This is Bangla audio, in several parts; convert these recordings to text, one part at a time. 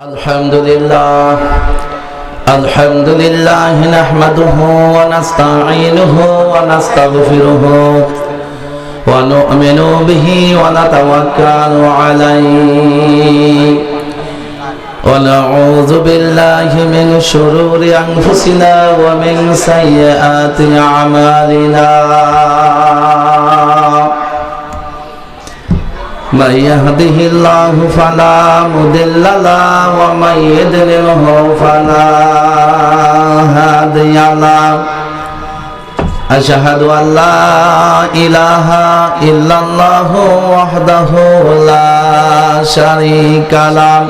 الحمد لله نحمده ونستعينه ونستغفره ونؤمن به ونتوكل عليه ونعوذ بالله من شرور أنفسنا ومن سيئات أعمالنا من يهده الله فلا مضل له ومن يضلله فلا هادي له أشهد أن لا إله إلا الله وحده لا شريك له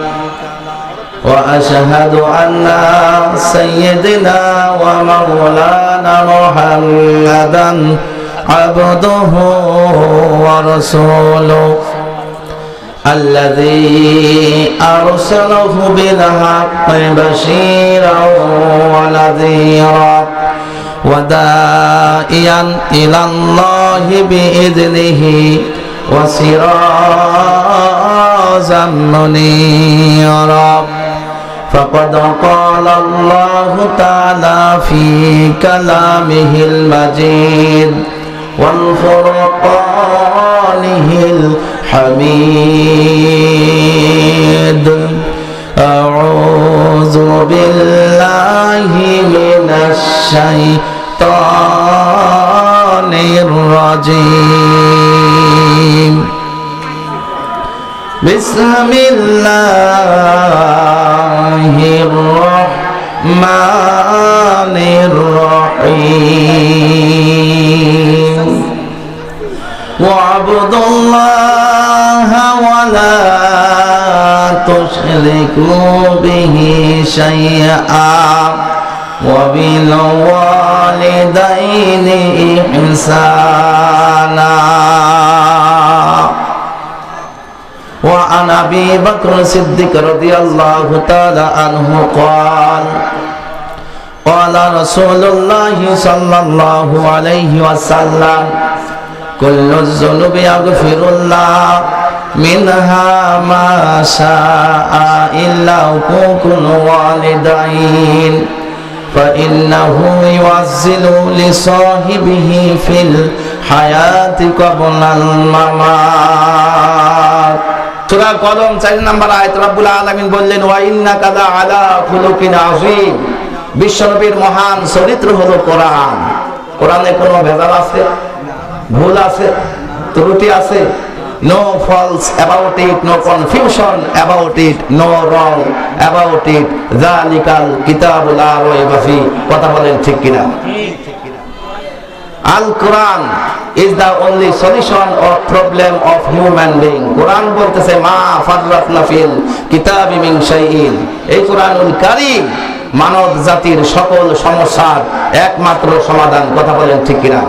وأشهد أن سيدنا ومولانا محمدا عبده ورسوله الذي أرسله بالحق بشيرا ونذيرا وداعيا إلى الله بإذنه وسراجا منيرا فقد قال الله تعالى في كلامه المجيد والفرقانه الحميد أعوذ بالله من الشيطان الرجيم بسم الله الرحمن الرحيم واعبدوا الله ولا تشركوا به شيئا وبالوالدين إحسانا وعن أبي بكر الصديق رضي الله تعالى عنه قال قال رسول الله صلى الله عليه وسلم كل الذنوب يغفر الله منها ما شاء إلا حقوق الوالدين فإنه يوزل لصاحبه في الحياة قبل الممات সূরা কলম 4 নম্বর আয়াত রব্বুল আলামিন বললেন ওয়া ইন্নাকা লাআলা খুলুকিন আযীম বিশ্বনবীর মহান চরিত্র হলো কোরআন। কোরআনে কোনো ভেজাল আছে, ভুল আছে, ত্রুটি আছে? No faults about it, no confusion about it, no wrong about it. জালিকাল কিতাবুল লা রাইবা ফি। কথা বলেন ঠিক কিনা? Al Quran is the only solution of problem of human being. Quran বলতেছে মা ফাররাতনা ফিল কিতাবি মিন শাইইন। এই কোরআনুল কারীম মানব জাতির সকল সমস্যার একমাত্র সমাধান। কথা বলেন ঠিক কিনা?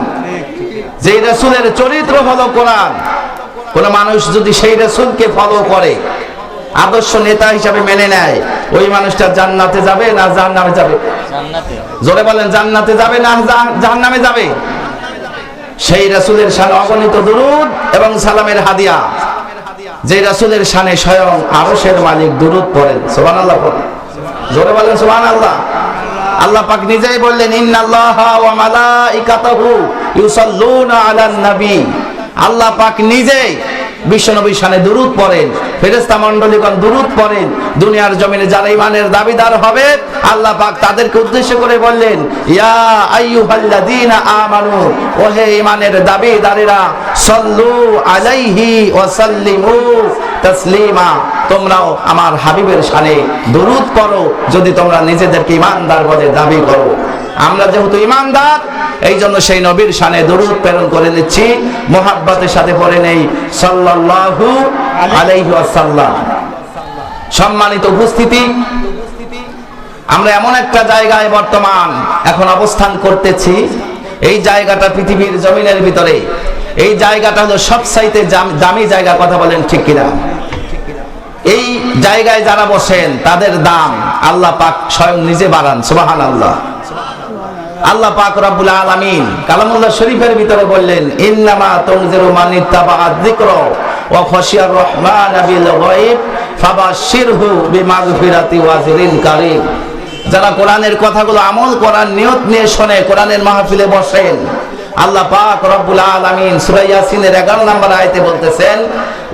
যে রাসূলের চরিত্র হলো কোরআন, কোন মানুষ যদি সেই রাসূলকে ফলো করে, আদর্শ নেতা হিসাবে মেনে নেয়, ওই মানুষটা জান্নাতে যাবে না জাহান্নামে যাবে? জান্নাতে। জোরে বলেন, জান্নাতে যাবে না জাহান্নামে যাবে? সেই রাসূলের শানে অগণিত দুরূদ এবং সালামের হাদিয়া, যে রাসূলের শানে স্বয়ং আরশের মালিক দুরূদ পড়েন। সুবহানাল্লাহ পড়েন। জোরে বলেন সুবহানাল্লাহ। আল্লাহ পাক নিজেই বললেন ইন্নাল্লাহা ওয়া মালাইকাতাহু ইউসাল্লুনা আলান নবী। আল্লাহ পাক নিজেই বিশ্বনবীর শানে দুরূদ পড়েন, ফেরেশতা মণ্ডলীগণ দুরূদ পড়েন। দুনিয়ার জমিনে যারা ঈমানের দাবিদার হবে, আল্লাহ পাক তাদেরকে উদ্দেশ্য করে বললেন ইয়া আইয়ুহাল্লাযীনা আমানু, ও হে ঈমানের দাবিদারেরা, সাল্লু আলাইহি ওয়া সাল্লিমু তাসলিমা, তোমরাও আমার হাবিবের শানে দুরূদ পড়ো যদি তোমরা নিজেদেরকে ঈমানদার বলে দাবি করো। আমরা যেহেতু ঈমানদার, এই জন্য সেই নবীর শানে দুরূদ প্রেরণ করে নিচ্ছি, মুহাব্বতের সাথে পড়ে নেই সাল্লাল্লাহু আলাইহি ওয়াসাল্লাম। সম্মানিত উপস্থিতি, আমরা এমন একটা জায়গায় বর্তমান এখন অবস্থান করতেছি, এই জায়গাটা পৃথিবীর জমিনের ভিতরে, এই জায়গাটা হলো সবচাইতে দামি জায়গা। কথা বলেন ঠিক কিনা? এই জায়গায় যারা বসেন তাদের দাম আল্লাহ পাক স্বয়ং নিজে বাড়ান। সুবহানাল্লাহ। আল্লাহ পাক রব্বুল আলামিন কালামুল্লাহ শরীফের ভিতরে বললেন, ইন্নামা তুনজিরু মান ইত্তাবাআয যিকরা ওয়া খাশিয়ার রহমান বিল গায়ব ফাবাশশিরহু বিমাগফিরাতি ওয়া আজরিন কারীম। যারা কোরআনের কথাগুলো আমল করার নিয়ত নিয়ে শোনে, কোরআনের মাহফিলে বসেন, আল্লাহ পাক রব্বুল আলামিন সূরা ইয়াসিনের 11 নম্বর আয়াতে বলতেছেন,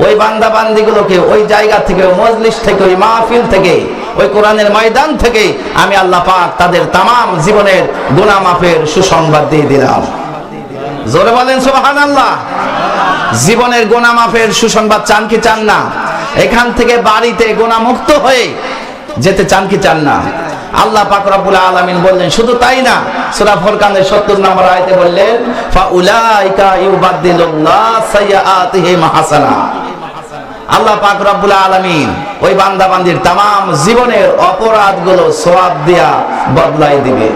ওই বান্দা বান্দীগুলোকে ওই জায়গা থেকে, ওই মজলিস থেকে, ওই মাহফিল থেকে, ওই কোরআনের ময়দান থেকে আমি আল্লাহ পাক তাদের তামাম জীবনের গুনাহ মাফের সুসংবাদ দিয়ে দিলাম। জোরে বলেন সুবহানাল্লাহ। জীবনের গুনাহ মাফের সুসংবাদ চান কি চান না? এখান থেকে বাড়িতে গুনাহ মুক্ত হয়ে যেতে চান কি চান না? আল্লাহ পাক রব্বুল আলামিন বললেন, শুধু তাই না, সূরা ফুরকানের 70 নম্বর আয়াতে বললেন, ফাউলাইকা ইউবাদদিলুল্লাহ সাইয়্যাতিহিম হাসানা। আল্লাহ পাক রব্বুল আলামিন ওই বান্দা বান্দির তামাম জীবনের অপরাধগুলো সওয়াব দিয়া বদলাই দিবে।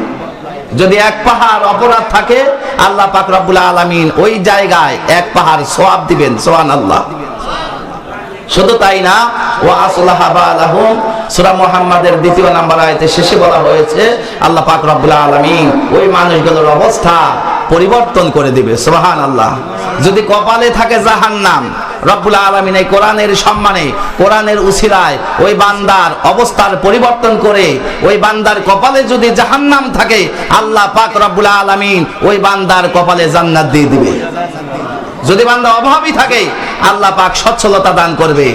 যদি এক পাহাড় অপরাধ থাকে, আল্লাহ পাক রব্বুল আলামিন ওই জায়গায় এক পাহাড় সওয়াব দিবেন। সুবহানাল্লাহ। শুধু তাই না, ওয়া আসলাহা বালাহুম, সূরা মুহাম্মাদের 2 নম্বর আয়াতে শেষে বলা হয়েছে, আল্লাহ পাক রব্বুল আলামিন ওই মানুষগুলোর অবস্থা পরিবর্তন করে দিবে। সুবহানাল্লাহ। যদি কপালে থাকে জাহান্নাম, রব্বুল আলামিন এই কোরআনের সম্মানে, কোরআনের উসিলায় ওই বান্দার অবস্থার পরিবর্তন করে, ওই বান্দার কপালে যদি জাহান্নাম থাকে, আল্লাহ পাক রব্বুল আলামিন ওই বান্দার কপালে জান্নাত দিয়ে দিবে। যদি বান্দা অভাবী থাকে, আল্লাহ পাক সচ্ছলতা দান করবে।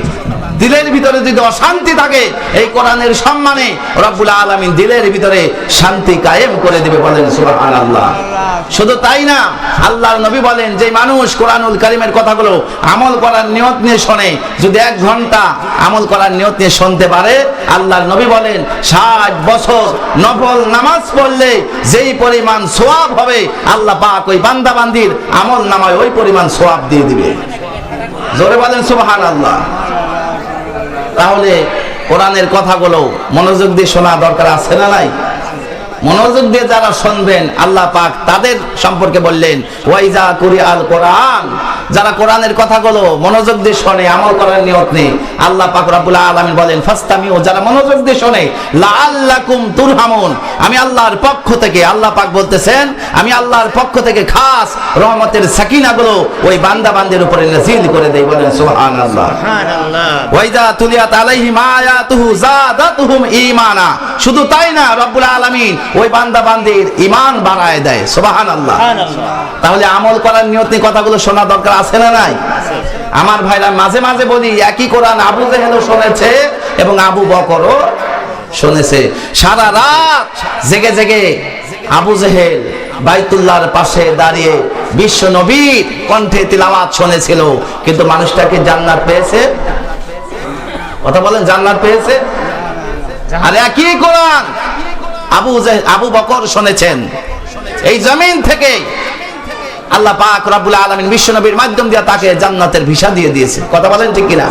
দিলের ভিতরে যদি অশান্তি থাকে, এই কোরআনের সম্মানে রব্বুল আলামিন দিলের ভিতরে শান্তি কায়েম করে দিবে। বলেন সুবহানাল্লাহ। শুধু তাই না, আল্লাহর নবী বলেন, যে মানুষ কোরআনুল কারীমের কথাগুলো আমল করার নিয়ত নিয়ে শোনে, যদি 1 ঘন্টা আমল করার নিয়ত নিয়ে শুনতে পারে, আল্লাহর নবী বলেন 60 বছর নফল নামাজ পড়লে যেই পরিমাণ সওয়াব হবে, আল্লাহ পাক ওই বান্দা বান্দির আমল নামায় ওই পরিমাণ সওয়াব দিয়ে দিবে। জোরে বলেন সুবহানাল্লাহ। তাহলে কোরআনের কথাগুলো মনোযোগ দিয়ে শোনা দরকার আছে না নাই? মনোযোগ দিয়ে যারা শুনবেন, আল্লাহ পাক তাদের সম্পর্কে বললেন, ওয়াইজা কুরিআল কোরআন, যারা কোরআনের কথাগুলো মনোযোগ দিয়ে শোনে, আমল করার নিয়ত নেই, আল্লাহ পাক রব্বুল আলামিন বলেন, ফাসতামিউ, যারা মনোযোগ দিয়ে শোনে, লাআল্লাকুম তুরহামুন, আমি আল্লাহর পক্ষ থেকে, আল্লাহ পাক বলতেছেন, আমি আল্লাহর পক্ষ থেকে খাস রহমতের সাকিনাগুলো ওই বান্দা বান্দির উপরে নাযিল করে দেই। বলেন সুবহানাল্লাহ। সুবহানাল্লাহ। ওয়াইজা তুলিয়াত আলাইহিম আয়াতুহু যাদাতুহুম ঈমানা, শুধু তাই না, রব্বুল আলামিন ওই বান্দা বান্দির ঈমান বাড়ায় দেয়। সুবহানাল্লাহ। তাহলে আমল করার নিয়ত নিয়ে কথাগুলো শোনা দরকার আছে না নাই? আমার ভাইরা, মাঝে মাঝে বলি, একই কোরআন আবু জেহেলও শুনেছে এবং আবু বকরও শুনেছে। সারা রাত জেগে জেগে আবু জেহেল বাইতুল্লাহর পাশে দাঁড়িয়ে বিশ্ব নবীর কণ্ঠে তিলাওয়াত শুনেছিল, কিন্তু মানুষটাকে জান্নাত পেয়েছে? কথা বলেন, জান্নাত পেয়েছে? আর একই কোরআন আবু বকর শুনেছেন। এই জমিন থেকে আল্লাহ পাক রব্বুল আলামিন বিশ্ব নবীর মাধ্যম দিয়ে তাকে জান্নাতের ভিসা দিয়ে দিয়েছে। কথা বলেন ঠিক কিনা?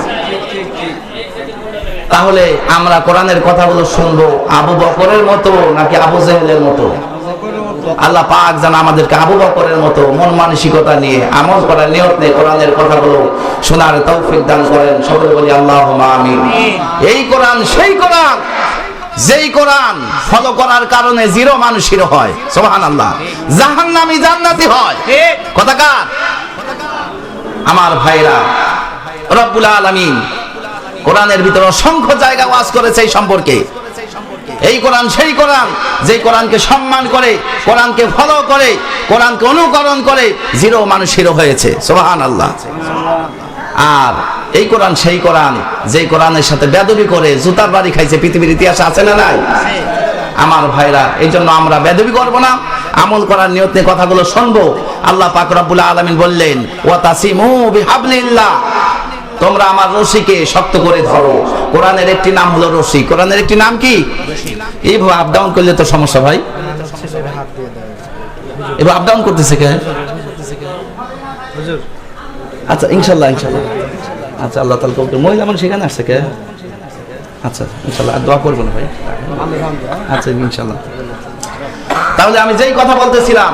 তাহলে আমরা কোরআনের কথাগুলো শুনবো আবু বকরের মতো নাকি আবু জেহেলের মতো? আল্লাহ পাক যেন আমাদেরকে আবু বকরের মতো মন মানসিকতা নিয়ে আমল করার নিয়ত নিয়ে কোরআনের কথাগুলো শোনার তৌফিক দান করেন। সকলে বলি আল্লাহুম্মা আমিন। এই কোরআন সেই কোরআন, যেই কোরআন ফলো করার কারণে 0 মানুষ হিরো হয়। সুবহানাল্লাহ। জাহান্নামী জান্নাতি হয়। কথা কার? আমার ভাইরা, রব্বুল আলামিন কোরআনের ভিতরে অসংখ্য জায়গা ওয়াজ করেছে এই সম্পর্কে। এই কোরআন সেই কোরআন, যেই কোরআনকে সম্মান করে, কোরআনকে ফলো করে, কোরআনকে অনুকরণ করে 0 মানুষ হিরো হয়েছে। সুবহানাল্লাহ। আর এই কোরআন সেই কোরআন, যেই কোরআনের সাথে বেদবি করে জুতার বাড়ি খাইছে পৃথিবীর ইতিহাসে আছে না নাই? আমার ভাইরা, এই জন্য আমরা বেদবি করব না, আমল করার নিয়ত নিয়ে কথাগুলো শুনবো। আল্লাহ পাক রব্বুল আলামিন বললেন, ওয়াতাসিমু বিহাবলিল্লাহ, তোমরা আমার রশিকে শক্ত করে ধরো। কোরআনের একটি নাম হলো রশি। কোরআনের একটি নাম কি? এইভাবে আপ ডাউন করলে তো সমস্যা ভাই। এবার আপ ডাউন করতেছে কে? আচ্ছা, ইনশাল্লাহ ইনশাল্লাহ। আচ্ছা, আল্লাহ তাআলা কবুল। মহিলা মানুষ সেখানে আসছে কে? আচ্ছা, ইনশাল্লাহ দোয়া করবো না ভাই। আচ্ছা, ইনশাল্লাহ। তাহলে আমি যেই কথা বলতেছিলাম,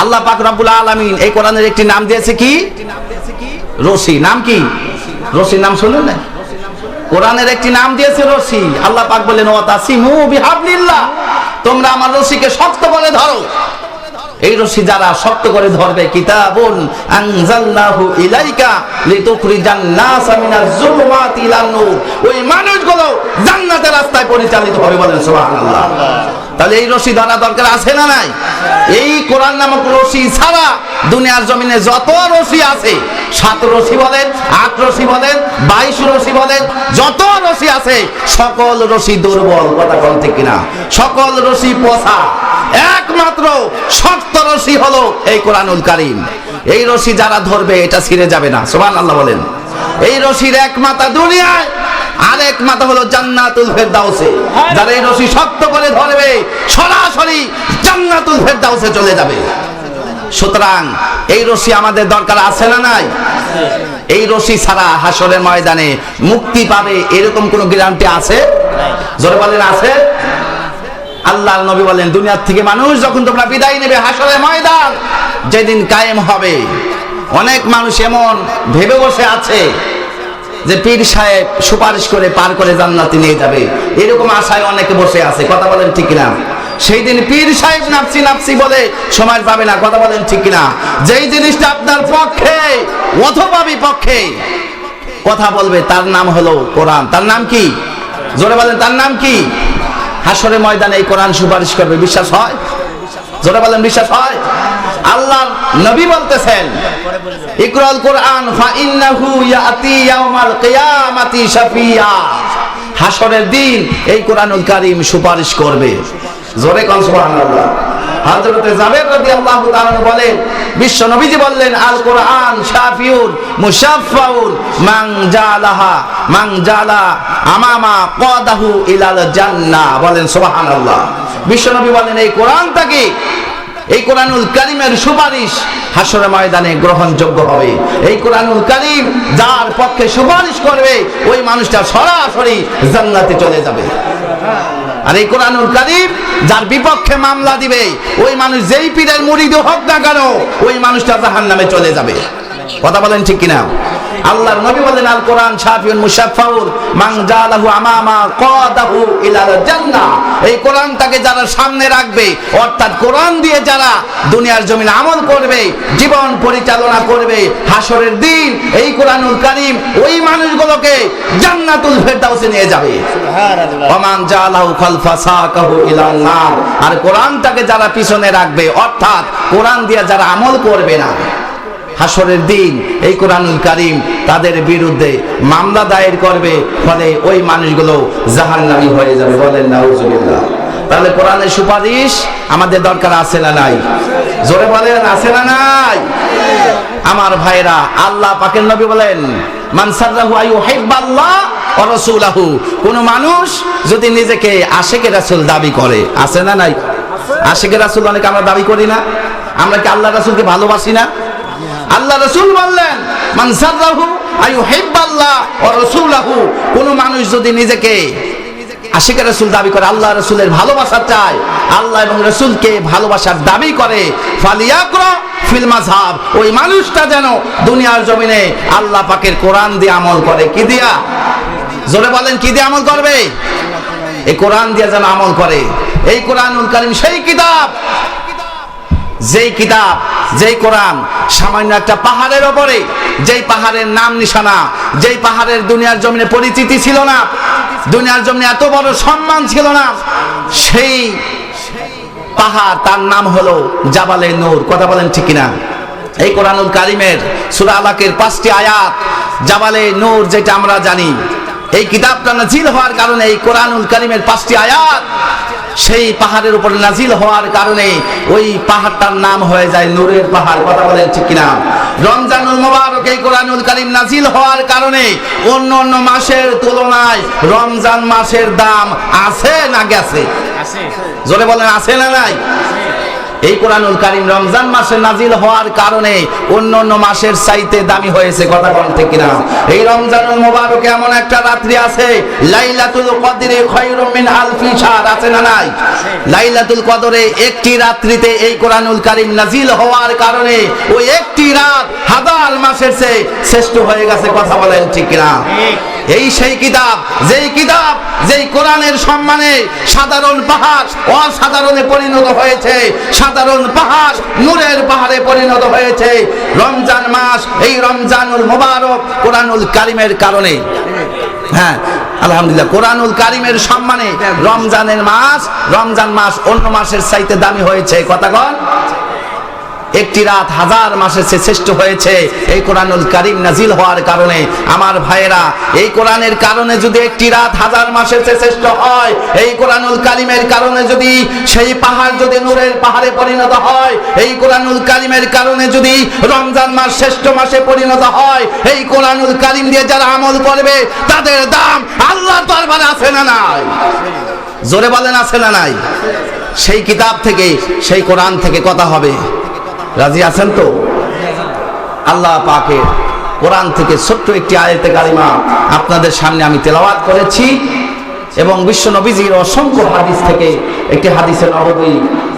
আল্লাহ পাক রব্বুল আলামিন এই কোরআনের একটি নাম দিয়েছে কি? রশি। নাম কি? রশির নাম শুনলেন না? কোরআনের একটি নাম দিয়েছে রশি। আল্লাহ পাক বললেন, ওয়াতাসিমু বিহাবলিল্লাহ, তোমরা আমার রশিকে শক্ত করে ধরো। এই রশি যারা শক্ত করে ধরবে, কিতাবুন আনজালনাহু ইলাইকা লিতুখরিজান নাসা মিনাজ যুলুমাতি ইলান নূর, ওই মানুষগুলো জান্নাতের রাস্তায় পরিচালিত হবে, বলেন সুবহানাল্লাহ। তাহলে এই রশি ধরা দরকার আছে না নাই? এই কোরআন নামক রশি ছাড়া দুনিয়ার জমিনে যত রশি আছে, 7 রশি বলেন, 8 রশি বলেন, 22 রশি বলেন, যত রশি আছে সকল রশি দুর্বল, কথা বলেন ঠিক কিনা? সকল রশি পচা, একমাত্র শক্ত রশি হলো এই কোরআনুল কারীম। এই রশি যারা ধরবে এটা ছিঁড়ে যাবে না, সুবহানাল্লাহ বলেন। এই রশির এক মাথা দুনিয়ায়, আরেক মাথা হলো জান্নাতুল ফেরদাউসে। যারা এই রশি শক্ত করে ধরবে সরাসরি জান্নাতুল ফেরদাউসে চলে যাবে। সুতরাং এই রশি আমাদের দরকার আছে না নাই? এই রশি ছাড়া হাসরের ময়দানে মুক্তি পাবে এরকম কোন গ্যারান্টি আছে? জোরে বলেন আছে? আল্লাহর নবী বলেন, দুনিয়ার থেকে মানুষ যখন তোমরা বিদায় নেবে, হাসরের ময়দান যেদিন কায়েম হবে, অনেক মানুষ এমন ভেবে বসে আছে যে পীর সাহেব সুপারিশ করে পার করে জান্নাতে নিয়ে যাবে, এরকম আশায় অনেকে বসে আছে, কথা বলেন ঠিক কিনা? সেই দিন পীর সাহেব নাফসি নাফসি বলে সময় পাবে না, কথা বলেন ঠিক কিনা? যেই জিনিসটা আপনার পক্ষে অথবা বিপক্ষে কথা বলবে তার নাম হলো কোরআন। তার নাম কি? জোরে বলেন, তার নাম কি? হাসরের ময়দানে এই কোরআন সুপারিশ করবে, বিশ্বাস হয়? জোরে বলেন, বিশ্বাস হয়? আল্লাহ নবী বলতেছেন, ইকরাল কোরআন ফা ইন্নাহু ইয়াতি ইয়াউমাল কিয়ামাতি শাফিয়া, হাসরের দিন এই কোরআনুল কারীম সুপারিশ করবে। জোরে কোন সুবহানাল্লাহ। হযরত জাবের রাদিয়াল্লাহু তাআলা বলেন, বিশ্ব নবীজি বললেন, আল কোরআন শাফিউন মুশাফফাউন মান জালা আমামা কাদাহু ইলাল জান্নাহ, বলেন সুবহানাল্লাহ। বিশ্ব নবী বলেন, এই কোরআনটাকে, এই কোরআনুল কারীমের সুপারিশ হাসরের ময়দানে গ্রহণযোগ্য হবে। এই কোরআনুল কারীম যার পক্ষে সুপারিশ করবে ওই মানুষটা সরাসরি জান্নাতে চলে যাবে। আর এই কোরআনুল কারীম যার বিপক্ষে মামলা দিবে, ওই মানুষ যেই পীরের মুরিদ হোক না কেন, ওই মানুষটা জাহান্নামে চলে যাবে, কথা বলেন ঠিক কিনা? আল্লাহর নবী বলেন, আল কোরআন শাফিউন মুশাফফাউন মান জালাহু আমামা কাদাহু ইলাল জান্নাহ, এই কোরআনটাকে যারা সামনে রাখবে, অর্থাৎ কোরআন দিয়ে যারা দুনিয়ার জমিনে আমল করবে, জীবন পরিচালনা করবে, হাসরের দিন এই কোরআনুল কারীম ওই মানুষগুলোকে জান্নাতুল ফেরদাউসে নিয়ে যাবে। সুবহানাল্লাহ। ওয়া মান জালাহু খালফা সাকাহু ইলান নার, আর কোরআনটাকে যারা পিছনে রাখবে, অর্থাৎ কোরআন দিয়ে যারা আমল করবে না, হাসরের দিন এই কোরআনুল কারীম তাদের বিরুদ্ধে মামলা দায়ের করবে, ফলে ওই মানুষগুলো জাহান্নামী হয়ে যাবে, বলেন নাউজুবিল্লাহ। তাহলে কোরআনের সুপারিশ আমাদের দরকার আছে না নাই? জোরে বলেন, আছে না নাই? আমার ভাইরা, আল্লাহ পাকের নবী বলেন, মান সাররাহু আইয়ুহিব্বাল্লাহ ওয়া রাসূলাহু, কোন মানুষ যদি নিজেকে আশিকে রাসূল দাবি করে, আছে না নাই? আশিকে রাসূল অনেকে আমরা দাবি করি না? আমরা কি আল্লাহ রাসূলকে ভালোবাসি না? আল্লাহ রাসূল বললেন, মান সাররাহু আইয়ুহিব্বাল্লাহ ওয়া রাসূলাহু, কোন মানুষ যদি নিজেকে আশিকে রাসূল দাবি করে, আল্লাহ রাসূলের ভালোবাসা চায়, আল্লাহ এবং রাসূলকে ভালোবাসার দাবি করে, ফালিয়াকরা ফিল মাযহাব, ওই মানুষটা যেন দুনিয়ার জমিনে আল্লাহ পাকের কোরআন দিয়ে আমল করে। কি দিয়া? জোরে বলেন, কি দিয়ে আমল করবে? এই কোরআন দিয়ে যেন আমল করে। এই কোরআনুল কারীম সেই কিতাব, যেই কিতাব, যেই কোরআন সামান্য একটা পাহাড়ের ওপরে, যেই পাহাড়ের নাম নিশানা, যেই পাহাড়ের দুনিয়ার জমিনে পরিচিতি ছিল না, দুনিয়ার জমিনে এত বড় সম্মান ছিল না, সেই পাহাড় তার নাম হলো জাবালে নূর, কথা বলেন ঠিক কিনা? এই কোরআনুল কারীমের সূরা আলাকের 5টি আয়াত, জাবালে নূর যেটা আমরা জানি, এই কিতাবটা নাজিল হওয়ার কারণে, এই কোরআনুল কারীমের 5টি আয়াত সেই পাহাড়ের উপর নাজিল হওয়ার কারণে ওই পাহাড়টার নাম হয়ে যায় নূরের পাহাড়, কথা বলেন ঠিক কিনা? রমজানুল মুবারক এই কোরআনুল কারীম নাজিল হওয়ার কারণে অন্য অন্য মাসের তুলনায় রমজান মাসের দাম আছে না গেছে? জোরে বলেন, আছে না নাই? এই কোরআনুল কারীম রমজান মাসে নাজিল হওয়ার কারণে অন্য অন্য মাসের চাইতে দামি হয়েছে, কথা বলেন ঠিক কিনা? এই রমজানুল মুবারকে এমন একটা রাত্রি আছে, লাইলাতুল কদরে খায়রুম মিন আলফি শাহর, আছে না নাই? লাইলাতুল কদরে একটি রাত্রিতে এই কোরআনুল কারীম নাজিল হওয়ার কারণে ওই একটি রাত হাজার মাসের চেয়ে শ্রেষ্ঠ হয়ে গেছে, কথা বলেন ঠিক কিনা? এই সেই কিতাব, যেই কোরআনের সম্মানে সাধারণ পাহাড় অসাধারণে পরিণত হয়েছে, সাধারণ পাহাড় নূরের পাহাড়ে পরিণত হয়েছে। রমজান মাস, এই রমজানুল মুবারক কোরআনুল কারিমের কারণে, হ্যাঁ আলহামদুলিল্লাহ, কোরআনুল কারিমের সম্মানে রমজান মাস অন্য মাসের চাইতে দামি হয়েছে। কথা কন, একটি রাত হাজার মাসের চেয়ে শ্রেষ্ঠ হয়েছে এই কোরআনুল কারিম নাজিল হওয়ার কারণে। আমার ভাইয়েরা, এই কোরআনের কারণে যদি একটি রাত হাজার মাসের চেয়ে শ্রেষ্ঠ হয়, এই কোরআনুল কারিমের কারণে যদি সেই পাহাড় যদি নূরের পাহাড়ে পরিণত হয়, এই কোরআনুল কারিমের কারণে যদি রমজান মাস শ্রেষ্ঠ মাসে পরিণত হয়, এই কোরআনুল কারিম দিয়ে যারা আমল করবে তাদের দাম আল্লাহর দরবারে আছে না নাই? জোরে বলেন আছে না নাই? সেই কিতাব থেকে, সেই কোরআন থেকে কথা হবে। রাজি আছেন তো? আল্লাহ পাকের কোরআন থেকে ছোট্ট একটি আয়াতে কারিমা আপনাদের সামনে আমি তেলাওয়াত করেছি এবং বিশ্ব নবীজির অসংখ্য হাদিস থেকে একটি হাদিসে নববী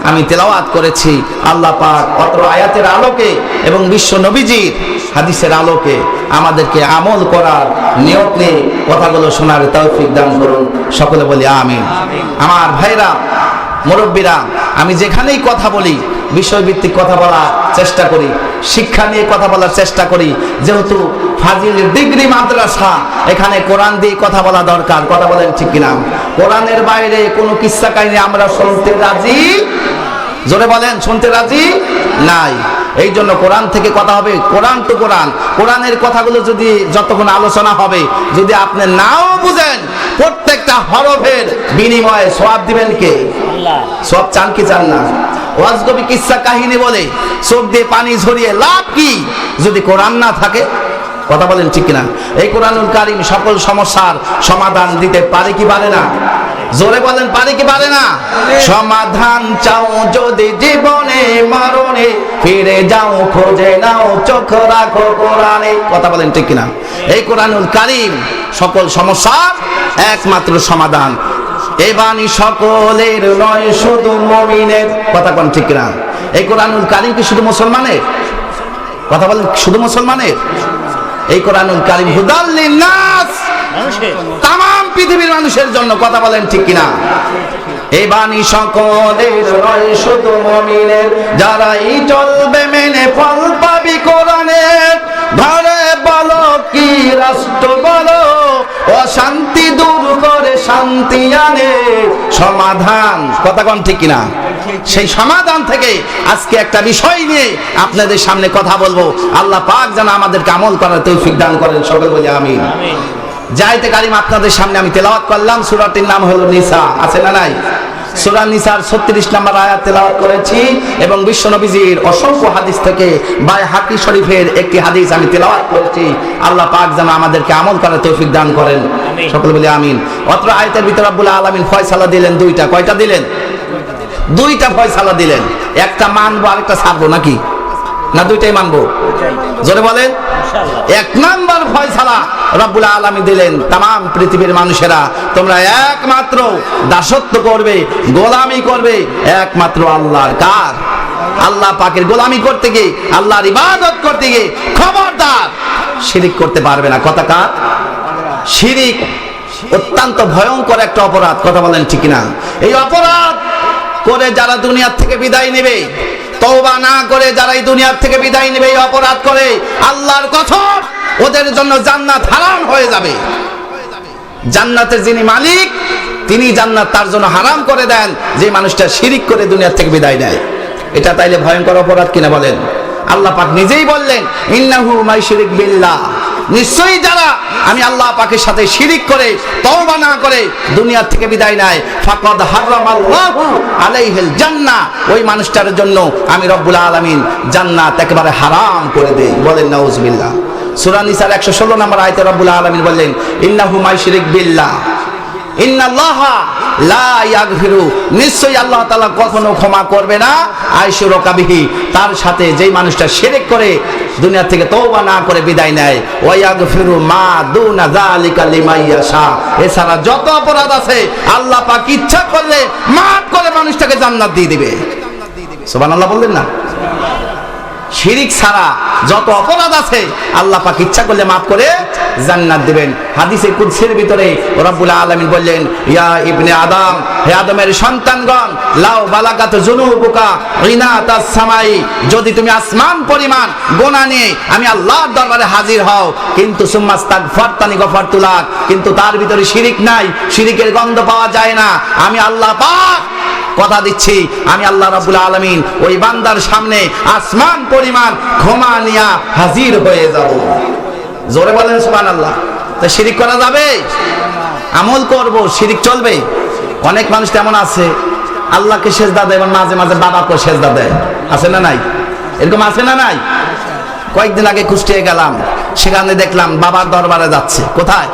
আমি তেলাওয়াত করেছি। আল্লাহ পাক অত্র আয়াতের আলোকে এবং বিশ্ব নবীজির হাদিসের আলোকে আমাদেরকে আমল করার নিয়ত নিয়ে কথাগুলো শোনার তৌফিক দান করুন। সকলে বলি আমিন। আমার ভাইরা, মুরব্বীরা, আমি যেখানেই কথা বলি বিষয়ভিত্তিক কথা বলার চেষ্টা করি, শিক্ষা নিয়ে কথা বলার চেষ্টা করি। যেহেতু ফাজিল ডিগ্রি মাদ্রাসা, এখানে কোরআন দিয়ে কথা বলা দরকার। কথা বলেন ঠিক কিনা? কোরআনের বাইরে কোনো কিস্সা কাহিনী আমরা শুনতে রাজি, জোরে বলেন, শুনতে রাজি নাই। এই জন্য কোরআন থেকে কথা হবে। কোরআন তো কোরআন, কোরআনের কথাগুলো যদি যতক্ষণ আলোচনা হবে, যদি আপনি নাও বুঝেন, প্রত্যেকটা হরফের বিনিময়ে সওয়াব দিবেন কে? আল্লাহ। সওয়াব চান কি চান না? ওয়াজ কবি কিস্সা কাহিনী বলে চোখ দিয়ে পানি ঝরিয়ে লাভ কি যদি কোরআন না থাকে? কথা বলেন ঠিক কিনা? এই কোরআনুল কারীম সকল সমস্যার সমাধান দিতে পারে কি পারে না? জোরে বলেন, পারে কি পারে না? সমাধান চাও যদি জীবনে মরণে, ফিরে যাও খোঁজে নাও চোখ রাখো কোরআনে। কথা বলেন ঠিক কিনা? এই কোরআনুল কারীম সকল সমস্যার একমাত্র সমাধান। এ বাণী সকলের নয়, শুধু মুমিনের। কথা কোন ঠিক কিনা? এই কোরআনুল কারীম কি শুধু মুসলমানের? কথা বলেন, শুধু মুসলমানের? এই কোরআনুল কারীম হুদাল লিন্নাস, তামাম পৃথিবীর মানুষের জন্য। কথা বলেন ঠিক কিনা? এই বাণী সকলের নয়, শুধু মুমিনের। যারাই চলবে মেনে ফল পাবি কোরআনের। ঘরে বলো কি রাষ্ট্র বলো, অশান্তি দূর করে শান্তি আনে সমাধান। কথা কোন ঠিক কিনা? সেই সমাধান থেকে আজকে একটা বিষয় নিয়ে আপনাদের সামনে কথা বলবো। আল্লাহ পাক যেন আমাদেরকে আমল করার তৌফিক দান করেন। সকল বলি আমিন। জায়তে কারিম আপনাদের সামনে আমি তেলাওয়াত করলাম। সূরাটির নাম হলো নিসা। আছে না নাই? সূরা নিসার 36 নম্বর আয়াত তেলাওয়াত করেছি এবং বিশ্ব নবীজির অসংখ্য হাদিস থেকে বাইহাকি শরীফের একটি হাদিস আমি তেলাওয়াত করেছি। আল্লাহ পাক যেন আমাদেরকে আমল করার তৌফিক দান করেন। সকলে বলি আমিন। অত্র আয়াতের ভিতরে রব্বুল আলামিন ফয়সালা দিলেন দুইটা। কয়টা দিলেন? দুইটা ফয়সালা দিলেন। একটা মানবো আরেকটা ছাড়বো, নাকি না দুইটাই মানবো? জোরে বলেন। এক নাম্বার ফয়সালা রব্বুল আলামিন দিলেন, তামাম পৃথিবীর মানুষেরা তোমরা একমাত্র দাসত্ব করবে, গোলামি করবে একমাত্র আল্লাহর। কার? আল্লাহ পাকের গোলামি করতে গিয়ে, আল্লাহর ইবাদত করতে গিয়ে খবরদার শিরিক করতে পারবে না। কথা কার? শিরিক অত্যন্ত ভয়ঙ্কর একটা অপরাধ। কথা বলেন ঠিক না? এই অপরাধ করে যারা দুনিয়ার থেকে বিদায় নেবে, তওবা না করে যারা এই দুনিয়ার থেকে বিদায় নেবে, এই অপরাধ করে, আল্লাহর কসম ওদের জন্য জান্নাত হারাম হয়ে যাবে। জান্নাতের যিনি মালিক তিনি জান্নাত তার জন্য হারাম করে দেন যে মানুষটা শিরিক করে দুনিয়ার থেকে বিদায় নেয়। এটা তাইলে ভয়ঙ্কর অপরাধ কিনা বলেন? আল্লাহ পাক নিজেই বললেন, ইন্নাহু মাইশরিক বিল্লাহ, নিশ্চয়ই যারা আমি আল্লাহ পাকের সাথে শিরিক করে তওবা না করে দুনিয়া থেকে বিদায় নেয়, ফাকাদ হারামাল্লাহু আলাইহিল জান্নাহ, ওই মানুষটার জন্য আমি রব্বুল আলামিন জান্নাত একেবারে হারাম করে দেই। বলেন নাউজুবিল্লাহ। সূরা নিসার 116 নম্বর আয়াতে রব্বুল আলামিন বললেন, ইন্নাহু মাইশরিক বিল্লাহ ইন্নাল্লাহা লা ইয়াগফিরু, নিশ্চয়ই আল্লাহ তাআলা কখনো ক্ষমা করবে না আইশুরকা বিহি, তার সাথে যেই মানুষটা শিরক করে দুনিয়া থেকে তওবা না করে বিদায় নেয়, ওয়া ইয়াগফিরু মা দুনা যালিকা লিমান ইয়াশা, এছাড়া যত অপরাধ আছে আল্লাহ পাক ইচ্ছা করলে maaf করে মানুষটাকে জান্নাত দিয়ে দিবে। সুবহানাল্লাহ বললেন না? শিরিক ছাড়া যত অপরাধ আছে আল্লাহ পাক ইচ্ছা করলে মাফ করে জান্নাত দিবেন। হাদিসে কুদসির ভিতরে রব্বুল আলামিন বললেন, ইয়া ইবনে আদম, হে আদমের সন্তানগণ, লাউ বালাগাত যুনুবুকা ইনাতাস সামাই, যদি তুমি আসমান পরিমাণ গুনাহ নিয়ে আমি আল্লাহর দরবারে হাজির হও, কিন্তু সুম্মাস্তাগফারতানি গফারতু লাক, কিন্তু তার ভিতরে শিরিক নাই, শিরিকের গন্ধ পাওয়া যায় না, আমি আল্লাহ পাক কথা দিচ্ছি আমি আল্লাহ রাব্বুল আলামিন ওই বান্দার সামনে আসমান পরিমাণ ক্ষমা নিয়া হাজির হয়ে যাব। জোরে বলেন সুবহানাল্লাহ। তা শিরিক করা যাবে? আমল করব, শিরিক চলবে? অনেক মানুষ তেমন আছে আল্লাহকে সেজদা দেয় এবং মাঝে মাঝে বাবাকে সেজদা দেয়, আছে না নাই? এরকম আছে না নাই? কয়েকদিন আগে কুষ্টিয়ায় গেলাম, সেখানে দেখলাম বাবার দরবারে যাচ্ছে। কোথায়?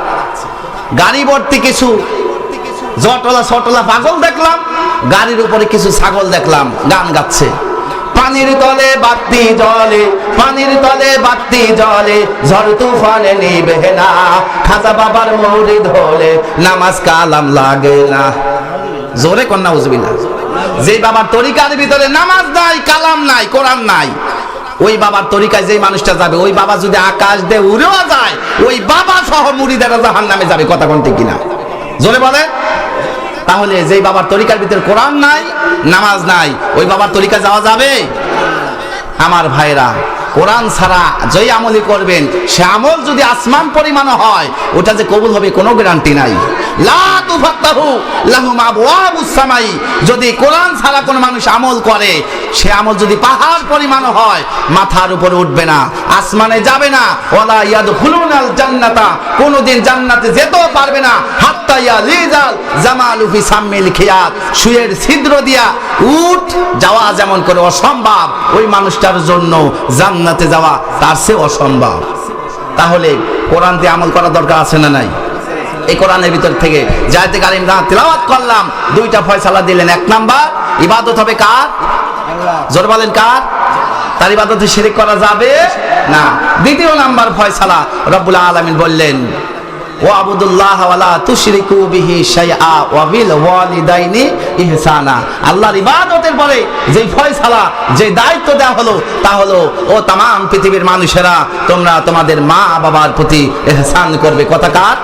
গাড়ি ভর্তি কিছু জটলা ছটলা পাগল দেখলাম, গাড়ির উপরে কিছু ছাগল দেখলাম গান গাচ্ছে, পানির তলে বাতি জলে, পানির তলে বাতি জলে, ঝড় তুফানে নিবে না, খাজা বাবার মুরিদ হলে নামাজ কালাম লাগে না। জোরে কন্যা উজবিল্লাহ। যে বাবার তরিকার ভিতরে নামাজ নাই, কালাম নাই, কোরআন নাই, ওই বাবার তরিকায় যে মানুষটা যাবে, ওই বাবা যদি আকাশ দিয়ে উড়েও যায়, ওই বাবা সহ মুরিদেরা জাহান্নামে যাবে। কথা কোন ঠিক কিনা? জোরে বলে। তাহলে যেই বাবার তরিকার ভিতরে কোরআন নাই, নামাজ নাই, ওই বাবার তরিকা যাওয়া যাবে? আমার ভাইরা, কোরআন ছাড়া যেই আমলই করবেন, সে আমল যদি আসমান পরিমাণ হয়, ওটা যে কবুল হবে কোনো গ্যারান্টি নাই। লা তুফাত্তাহু লাহুম আবওয়াবুস সামাই, যদি কোরআন ছাড়া কোনো মানুষ আমল করে, সে আমল যদি পাহাড় পরিমাণ হয়, মাথার উপরে উঠবে না, আসমানে যাবে না। ওয়ালা ইয়াদখুলুনাল জান্নাতা, কোনোদিন জান্নাতে যেতেও পারবে না। হাত্তা ইয়ালিজাল জামালু ফি সাম্মিল খিয়াত, সুয়ের ছিদ্র দিয়া উট যাওয়া যেমন করে অসম্ভব, ওই মানুষটার জন্য জান্নাতে যাওয়া তার চেয়ে অসম্ভব। তাহলে কোরআন দিয়ে আমল করা দরকার আছে না নাই? এই কোরআনের ভিতর থেকে জায়েতে কারিম তেলাওয়াত করলাম, দুইটা ফয়সালা দিলেন। এক নাম্বার, ইবাদত হবে কার? জোর বলেন কার? তার ইবাদতে শিরিক করা যাবে না। দ্বিতীয় নাম্বার ফয়সালা, রব্বুল আলামিন বললেন, ওয়া আবুদুল্লাহ ওয়ালা তুশরিকু বিহি শাইআ ওয়া বিল ওয়ালিদাইনি ইহসানা। আল্লাহর ইবাদতের পরে যেই ফয়সালা, যে দায়িত্ব দেওয়া হলো, তা হলো, ও तमाम পৃথিবীর মানুষেরা, তোমরা তোমাদের মা বাবার প্রতি ইহসান করবে। কথা কার?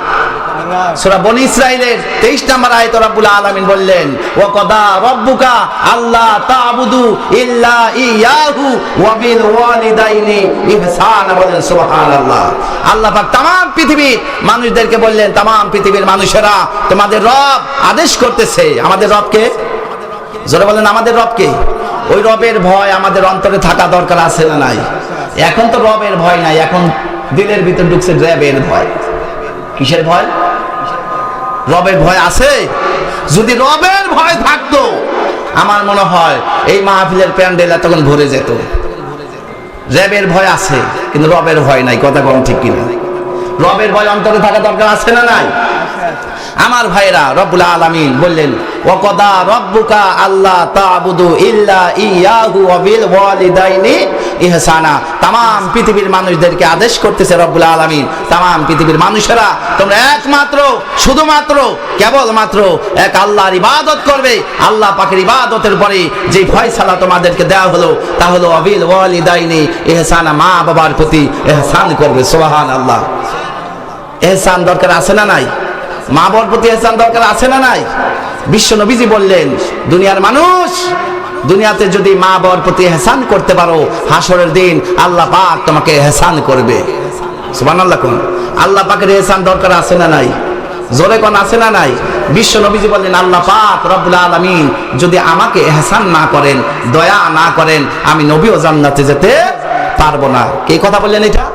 সূরা বনী ইসরাঈলের 23 নম্বর আয়াতে রব্বুল আলামিন বললেন, ওয়া কদা রাব্বুকা আল্লা তা'বুদু ইল্লা ইয়াহু ওয়া বিল ওয়ালিদাইনি ইহসানা। বলেন সুবহানাল্লাহ। আল্লাহ পাক तमाम পৃথিবীর মানুষদেরকে বললেন, तमाम পৃথিবীর মানুষেরা, তোমাদের রব আদেশ করতেছে। আমাদের রবকে? জোরে বলেন, আমাদের রবকে? ওই রবের ভয় আমাদের অন্তরে থাকা দরকার আছে না নাই? এখন তো রবের ভয় নাই, এখন দিলের ভিতর ঢুকছে র্যাবের ভয়। কিসের ভয়? রবের ভয় আছে? যদি রবের ভয় থাকতো, আমার মনে হয় এই মাহফিলের প্যান্ডেল তখন ভরে যেত। র্যাবের ভয় আছে, কিন্তু রবের ভয় নাই। কথা কম ঠিক কিনা? রবের ভয় অন্তরে থাকা দরকার আছে না নাই? আমার ভাইরা, রব্বুল আলামিন বললেন, ওয়া কদা রাব্বুকা আল্লা তা'বুদু ইল্লা ইয়াহু ওয়া বিল ওয়ালিদাইনি ইহসানা। तमाम পৃথিবীর মানুষদেরকে আদেশ করতেছে রব্বুল আলামিন, तमाम পৃথিবীর মানুষেরা, তোমরা একমাত্র, শুধুমাত্র, কেবলমাত্র এক আল্লাহর ইবাদত করবে। আল্লাহ পাকের ইবাদতের পরে যে ফয়সালা তোমাদেরকে দেওয়া হলো, তা হলো ওয়া বিল ওয়ালিদাইনি ইহসানা, মা বাবার প্রতি ইহসান করবে। সুবহানাল্লাহ। ইহসান দরকার আছে না নাই? মা বাবার প্রতি ইহসান দরকার আছে না নাই? বিশ্ব নবীজি বললেন, দুনিয়ার মানুষ, দুনিয়াতে যদি মা বাবার প্রতি ইহসান করতে পারো, হাসরের দিন আল্লাহ পাক তোমাকে ইহসান করবে। সুবহানাল্লাহ। কোন আল্লাহ পাকের ইহসান দরকার আছে না নাই? জোরে কোন আছে না নাই? বিশ্ব নবীজি বললেন, আল্লাহ পাক রব্বুল আলামিন যদি আমাকে ইহসান না করেন, দয়া না করেন, আমি নবীও জান্নাতে যেতে পারবো না। কে কথা বললেন এটা?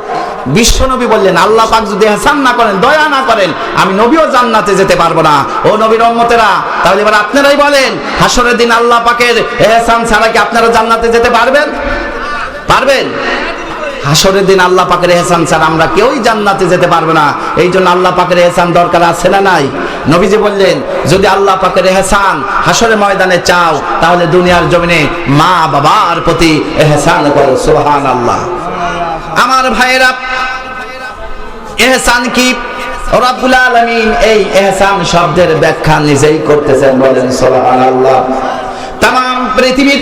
বিশ্ব নবী বললেন, আল্লাহ পাক যদি ইহসান না করেন, দয়া না করেন, আমি নবীও জান্নাতে যেতে পারবো না। ও নবীর উম্মতেরা, তাহলে এবার আপনারাই বলেন, হাসরের দিন আল্লাহ পাকের ইহসান ছাড়া কি আপনারা জান্নাতে যেতে পারবেন? পারবেন? হাসরের দিন আল্লাহ পাকের ইহসান ছাড়া আমরা কেউই জান্নাতে যেতে পারবো না। এই জন্য আল্লাহ পাকের ইহসান দরকার আছে না নাই? নবীজি বললেন, যদি আল্লাহ পাকের ইহসান হাসরের ময়দানে চাও, তাহলে দুনিয়ার জমিনে মা বাবার প্রতি ইহসান করো। সুবহানাল্লাহ। আমার ভাইয়েরা, ইহসান কি? রব্বুল আলামিন এই ইহসান শব্দের ব্যাখ্যা নিজেই করতেছেন। বলেন সুবহানাল্লাহ। तमाम পৃথিবীর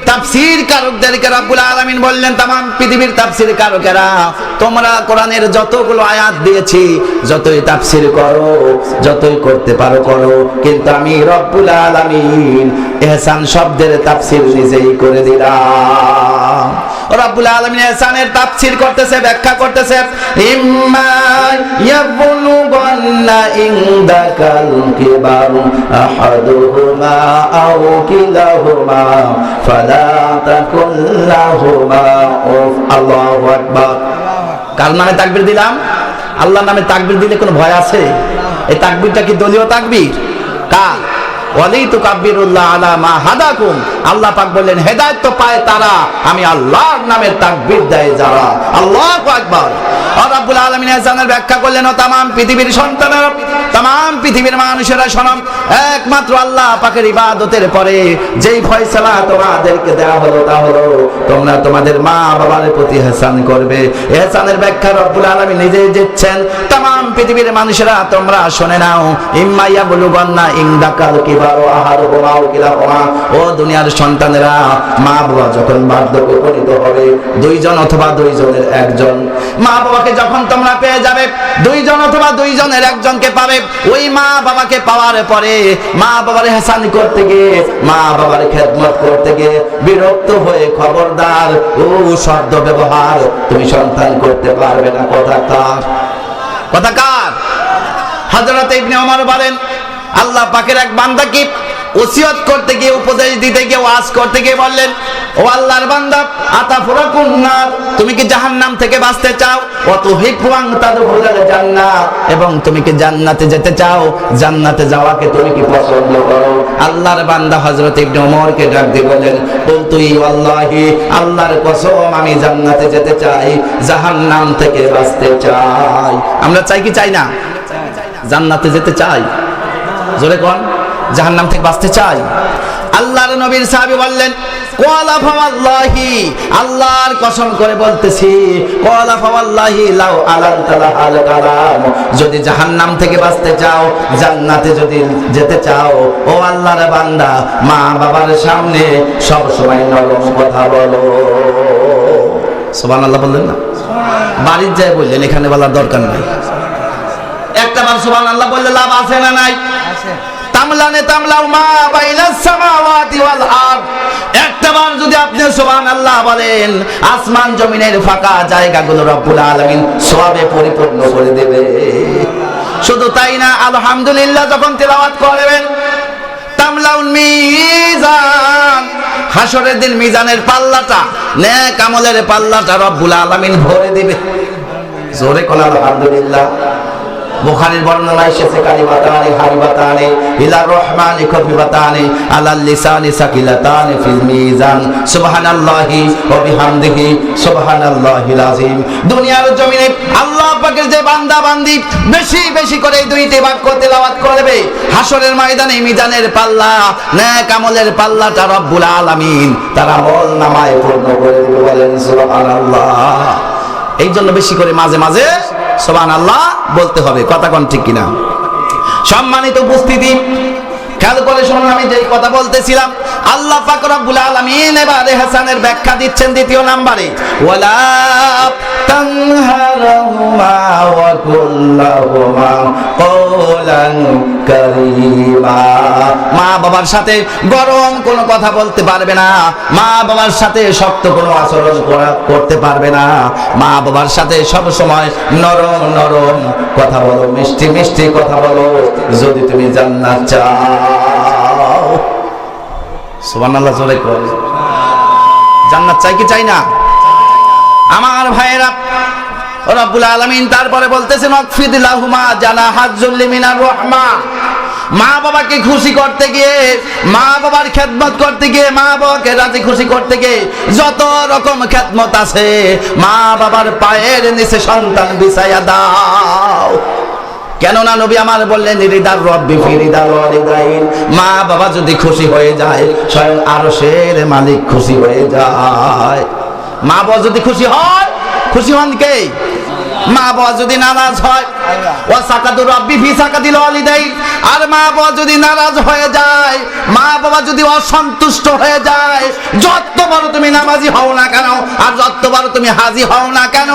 তাফসীর কারকদেরকে রব্বুল আলামিন বললেন, তামাম পৃথিবীর তাফসীর কারকেরা, তোমরা কোরআনের যতগুলো আয়াত দিয়েছি যতই তাফসীর করো, যতই করতে পারো করো, কিন্তু আমি রব্বুল আলামিন ইহসান শব্দের তাফসীর নিজেই করে দিলাম। রব্বুল আলামিন ইহসানের তাফসীর করতেছে, ব্যাখ্যা করতেছে, ইম্মা ইয়াবলুগান্না ইনদাকাল কিবারু আহাদুহুমা আও কিলাহুমা ফালা তাকুল লাহুমা উফ। আল্লাহু আকবার। কার নামে তাকবীর দিলাম? আল্লাহর নামে তাকবীর দিলে কোনো ভয় আছে? এই তাকবীরটা কি দলীয় তাকবীর? কার? ওয়ালাইতু কাব্বিরুল্লাহ আলা মা হাদাকুম। আল্লাহ পাক বললেন, হেদায়েত তো পায় তারা, আমি আল্লাহর নামে তাকবীর দেয় যারা। আল্লাহু আকবার। আর রব্বুল আলামিন ইহসানের ব্যাখ্যা করলেন, ও তামাম পৃথিবীর সন্তানেরা, তামাম পৃথিবীর মানুষেরা শোনো, একমাত্র আল্লাহ পাকের ইবাদতের পরে যেই ফয়সালা তোমাদেরকে দেওয়া হলো তা হলো তোমরা তোমাদের মা বাবার প্রতি ইহসান করবে। ইহসানের ব্যাখ্যা রব্বুল আলামিন নিজেই দিচ্ছেন। তামাম পৃথিবীর মানুষেরা তোমরা শুনে নাও, ইম্মা ইয়াবলুগান্না ইনদাকাল কিবারু আহাদুহুমা আও কিলাহুমা। ও দুনিয়ার সন্তানেরা, মা বাবা যখন বার্ধক্যে উপনীত হবে, দুইজন অথবা দুইজনের একজন, মা বাবাকে যখন তোমরা পেয়ে যাবে, দুইজন অথবা দুইজনের একজনকে পাবে। ওই মা বাবাকে পাওয়ার পরে মা বাবার ইহসান করতে গিয়ে, মা বাবার খেদমত করতে গিয়ে বিরক্ত হয়ে খবরদার ও শব্দ ব্যবহার তুমি সন্তান করতে পারবে না। কথা কার? কথা কার? হযরত ইবনে ওমর বলেন, আল্লাহ পাকের এক বান্দাকে ওসিয়ত করতে গিয়ে, উপদেশ দিতে গিয়ে, ওয়াজ করতে গিয়ে বললেন, ও আল্লাহর বান্দা, আতাফুরাকুন নার, তুমি কি জাহান্নাম থেকে বাঁচতে চাও? ওয়া তুহিব্বু আন তাদখুলাল জান্নাহ, এবং তুমি কি জান্নাতে যেতে চাও? জান্নাতে যাওয়াকে তুমি কি পছন্দ করো? আল্লাহর বান্দা হযরত ইবনে ওমরকে ডাক দিয়ে বলেন, বলতু ওয়াল্লাহি, আল্লাহর কসম আমি জান্নাতে যেতে চাই, জাহান্নাম থেকে বাঁচতে চাই। আমরা চাই কি চাই না? জান্নাতে যেতে চাই। জোরে কোন? জাহান্নাম থেকে বাঁচতে চাই। আল্লাহর নবীর সাহাবী বললেন, ক্বালা ফাওয়াল্লাহি, আল্লাহর কসম করে বলতেছি, ক্বালা ফাওয়াল্লাহি লাউ আলানতা লাহাল কালাম, যদি জাহান্নাম থেকে বাঁচতে চাও, জান্নাতে যদি যেতে চাও, ও আল্লাহর বান্দা, মা বাবার সামনে সব সময় নরম কথা বলো। সুবহানাল্লাহ বললেন না? বাড়ির যায় বললেন, এখানে বলার দরকার নাই। একটা বার সুবহানাল্লাহ বললে লাভ আছে না নাই? আছে। তামলানে তামলাউ মা বাইনাস সামাওয়াতি ওয়াল আরদ, একটা বার যদি আপনি সুবহানাল্লাহ বলেন, আসমান জমিনের ফাঁকা জায়গাগুলো রব্বুল আলামিন সওয়াবে পরিপূর্ণ করে দেবে। শুধু তাই না, আলহামদুলিল্লাহ যখন তেলাওয়াত করবেন, তামলাউল মিজান, হাসরের দিন মিজানের পাল্লাটা, নেক আমলের পাল্লাটা রব্বুল আলামিন ভরে দিবে। জোরে কোন আলহামদুলিল্লাহ। বুখারীর বর্ণনা এসেছে, কালিমাতানি হাবিবাতানি ইলার রহমানি খফিফাতানি আলাল লিসানি সাকিলাতানি ফিল মিজান সুবহানাল্লাহি ওয়া বিহামদিহি সুবহানাল্লাহিল আযীম। দুনিয়ার জমিনে আল্লাহ পাকের যে বান্দা বান্দি বেশি বেশি করে এই দুইটি বাক্য তেলাওয়াত করবে, হাসরের ময়দানে মিজানের পাল্লা, নেক আমলের পাল্লাটা রব্বুল আলামিন তার আমল নামায় পূর্ণ করে দিবে। বলেন সুবহানাল্লাহ। এই জন্য বেশি করে মাঝে মাঝে সুবহানাল্লাহ বলতে হবে। কথা কোন ঠিক কিনা? সম্মানিত উপস্থিতি, খেয়াল করে শুনুন, আমি যেই কথা বলতেছিলাম, আল্লাহ পাক রব্বুল আলামিন এবার ইহসানের ব্যাখ্যা দিচ্ছেন দ্বিতীয় নম্বরে, ওয়ালা তানহারহুমা ওয়া কুল্লাহুমা কওলান কারীমা। মা বাবার সাথে গরম কোনো কথা বলতে পারবে না, মা বাবার সাথে শক্ত কোনো আচরণ করতে পারবে না, মা বাবার সাথে সব সময় নরম নরম কথা বলো, মিষ্টি মিষ্টি কথা বলো, যদি তুমি জান্নাত চাও। সুবহানাল্লাহ জোরে কর। জান্নাত চাই কি চাই না? আমার ভাইয়েরা, রব্বুল আলামিন তারপরে বলতেছেন, ওয়াকফিদ লাহুমা জানাহাজ যুল্লি মিনার রাহমা। মা বাবাকে খুশি করতে গিয়ে, মা বাবার খেদমত করতে গিয়ে, মা বাবাকে রাজি খুশি করতে গিয়ে যত রকম খেদমত আছে, মা বাবার পায়ের নিচে সন্তান বিছায়া দাও। কেননা নবী আমার বললেন, রিদার রব্বি ফি রিদাল ওয়ালিদাইন, মা বাবা যদি খুশি হয়ে যায়, স্বয়ং আরশের মালিক খুশি হয়ে যায়। মা বাবা যদি খুশি হয়, খুশি হন কে? মা বাবা যদি নারাজ হয়, ওয়া সাকাতু রাব্বি ফি সাকাতিল ওয়ালিদাইন, আর মা বাবা যদি নারাজ হয়ে যায়, মা বাবা যদি অসন্তুষ্ট হয়ে যায়, যত বড় তুমি নামাজি হও না কেন আর যত বড় তুমি হাজী হও না কেন,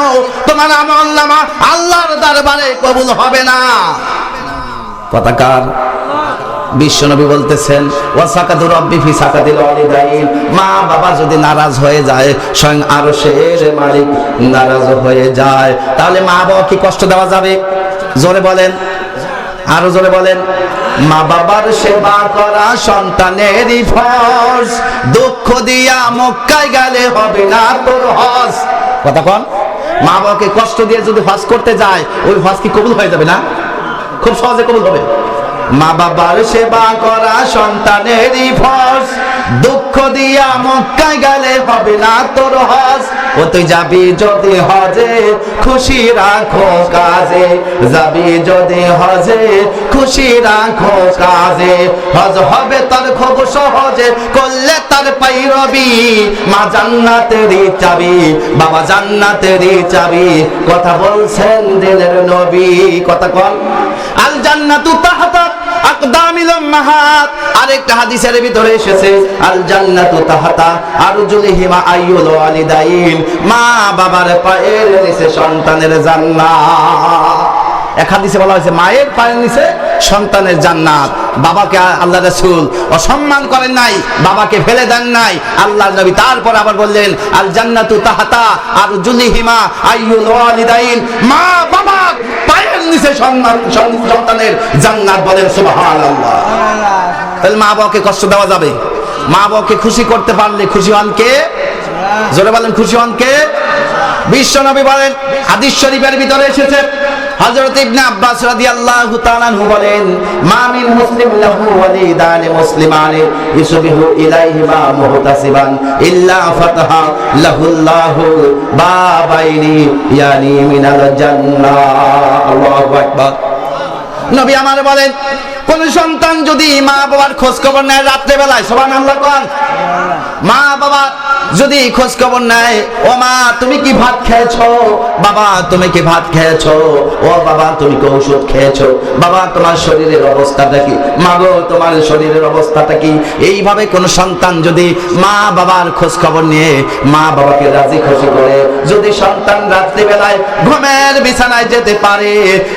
তোমার আমলনামা আল্লাহর দরবারে কবুল হবে না। কথাকার বিশ্বনবী বলতেছেন ওয়া সাকাতু রাব্বি ফি সাকাতিল ওয়ালিদাইন, মা বাবা যদি নারাজ হয়ে যায়, স্বয়ং আরশের মালিক নারাজ হয়ে যায়। তাহলে মা বাবা কি কষ্ট দেওয়া যাবে? জোরে বলেন, আরো জোরে বলেন। মা বাবার সেবা করা সন্তানেরই ফরজ, দুঃখ দিয়া মক্কায় গেলে হবে না তোর হজ। কথা কোন? মা বাবাকে কষ্ট দিয়ে যদি হজ করতে যায়, ওই হজ কি কবুল হয়ে যাবে না? খুব সহজে কবুল হবে। মা বাবার সেবা করা সন্তানেরই ফরজ, দুঃখ দিয়া মক্কায় গেলে হবে না তোর হজ। ও তুই যাবি যদি হজে খুশি রাখো কাজে, যাবি যদি হজে খুশি রাখো কাজে, হজ হবে তোর খুব সহজে করলে তার পাইরবি। মা জান্নাতেরই চাবি, বাবা জান্নাতেরই চাবি, কথা বলছেন দিনের নবী। কথা কন, আল জান্নাতু তাহতা আকদামিল উম্মাহাত। আরেকটা হাদিসের ভিতরে এসেছে আল জান্নাতু তাহতা আরজুলিহিমা আইয়ুল ওয়ালিদাইন, মা বাবার পায়ের নিচে সন্তানের জান্নাত। এক হাদিসে বলা হয়েছে মায়ের পায়ের নিচে সন্তানের জান্নাত। বাবাকে আল্লাহ রাসূল অসম্মান করেন নাই, বাবাকে ফেলে দেন নাই আল্লাহর নবী। তারপর আবার বললেন আল জান্নাতু তাহতা আরজুলিহিমা আইয়ুল ওয়ালিদাইন, মা বাবা পায়ের নিচে সন্তানের জান্নাত। বলেন সুবহানাল্লাহ। তাহলে মা বাবাকে কষ্ট দেওয়া যাবে? মা বাবাকে খুশি করতে পারলে খুশি হন কে? জোরে বলেন, খুশি হন কে? বিশ্ব নবী বলেন, হাদিস শরীফের ভিতরে এসেছে, হযরত ইবনে আব্বাস রাদিয়াল্লাহু তাআলা আনহু বলেন, মা মিন মুসলিম লাহু ওয়ালিদান মুসলিমানি ইসবিহু ইলাইহিমা মুহতাসিবান ইল্লা ফাতাহা লাহুল্লাহু বাবাইনি ইয়ানি মিনাল জান্নাহ। আল্লাহু আকবার। নবী আমার বলেন, কোন সন্তান যদি মা বাবার খোঁজ খবর নেয় রাত্রে বেলায়, সুবহানাল্লাহ কোন, মা বাবা যদি খোঁজ খবর নেয়, ও মা তুমি কি ভাত খেয়েছো, বাবা তুমি কি ভাত খেয়েছো, ও বাবা তুমি কি ওষুধ খেয়েছো, বাবা তোমার শরীরের অবস্থাটা কি, মা গো তোমার শরীরের অবস্থাটা কি, এইভাবে কোন সন্তান যদি মা বাবার খোঁজ খবর নিয়ে মা বাবাকে রাজি খুশি করে যদি সন্তান রাত্রি বেলায় ঘুমের বিছানায় যেতে পারে,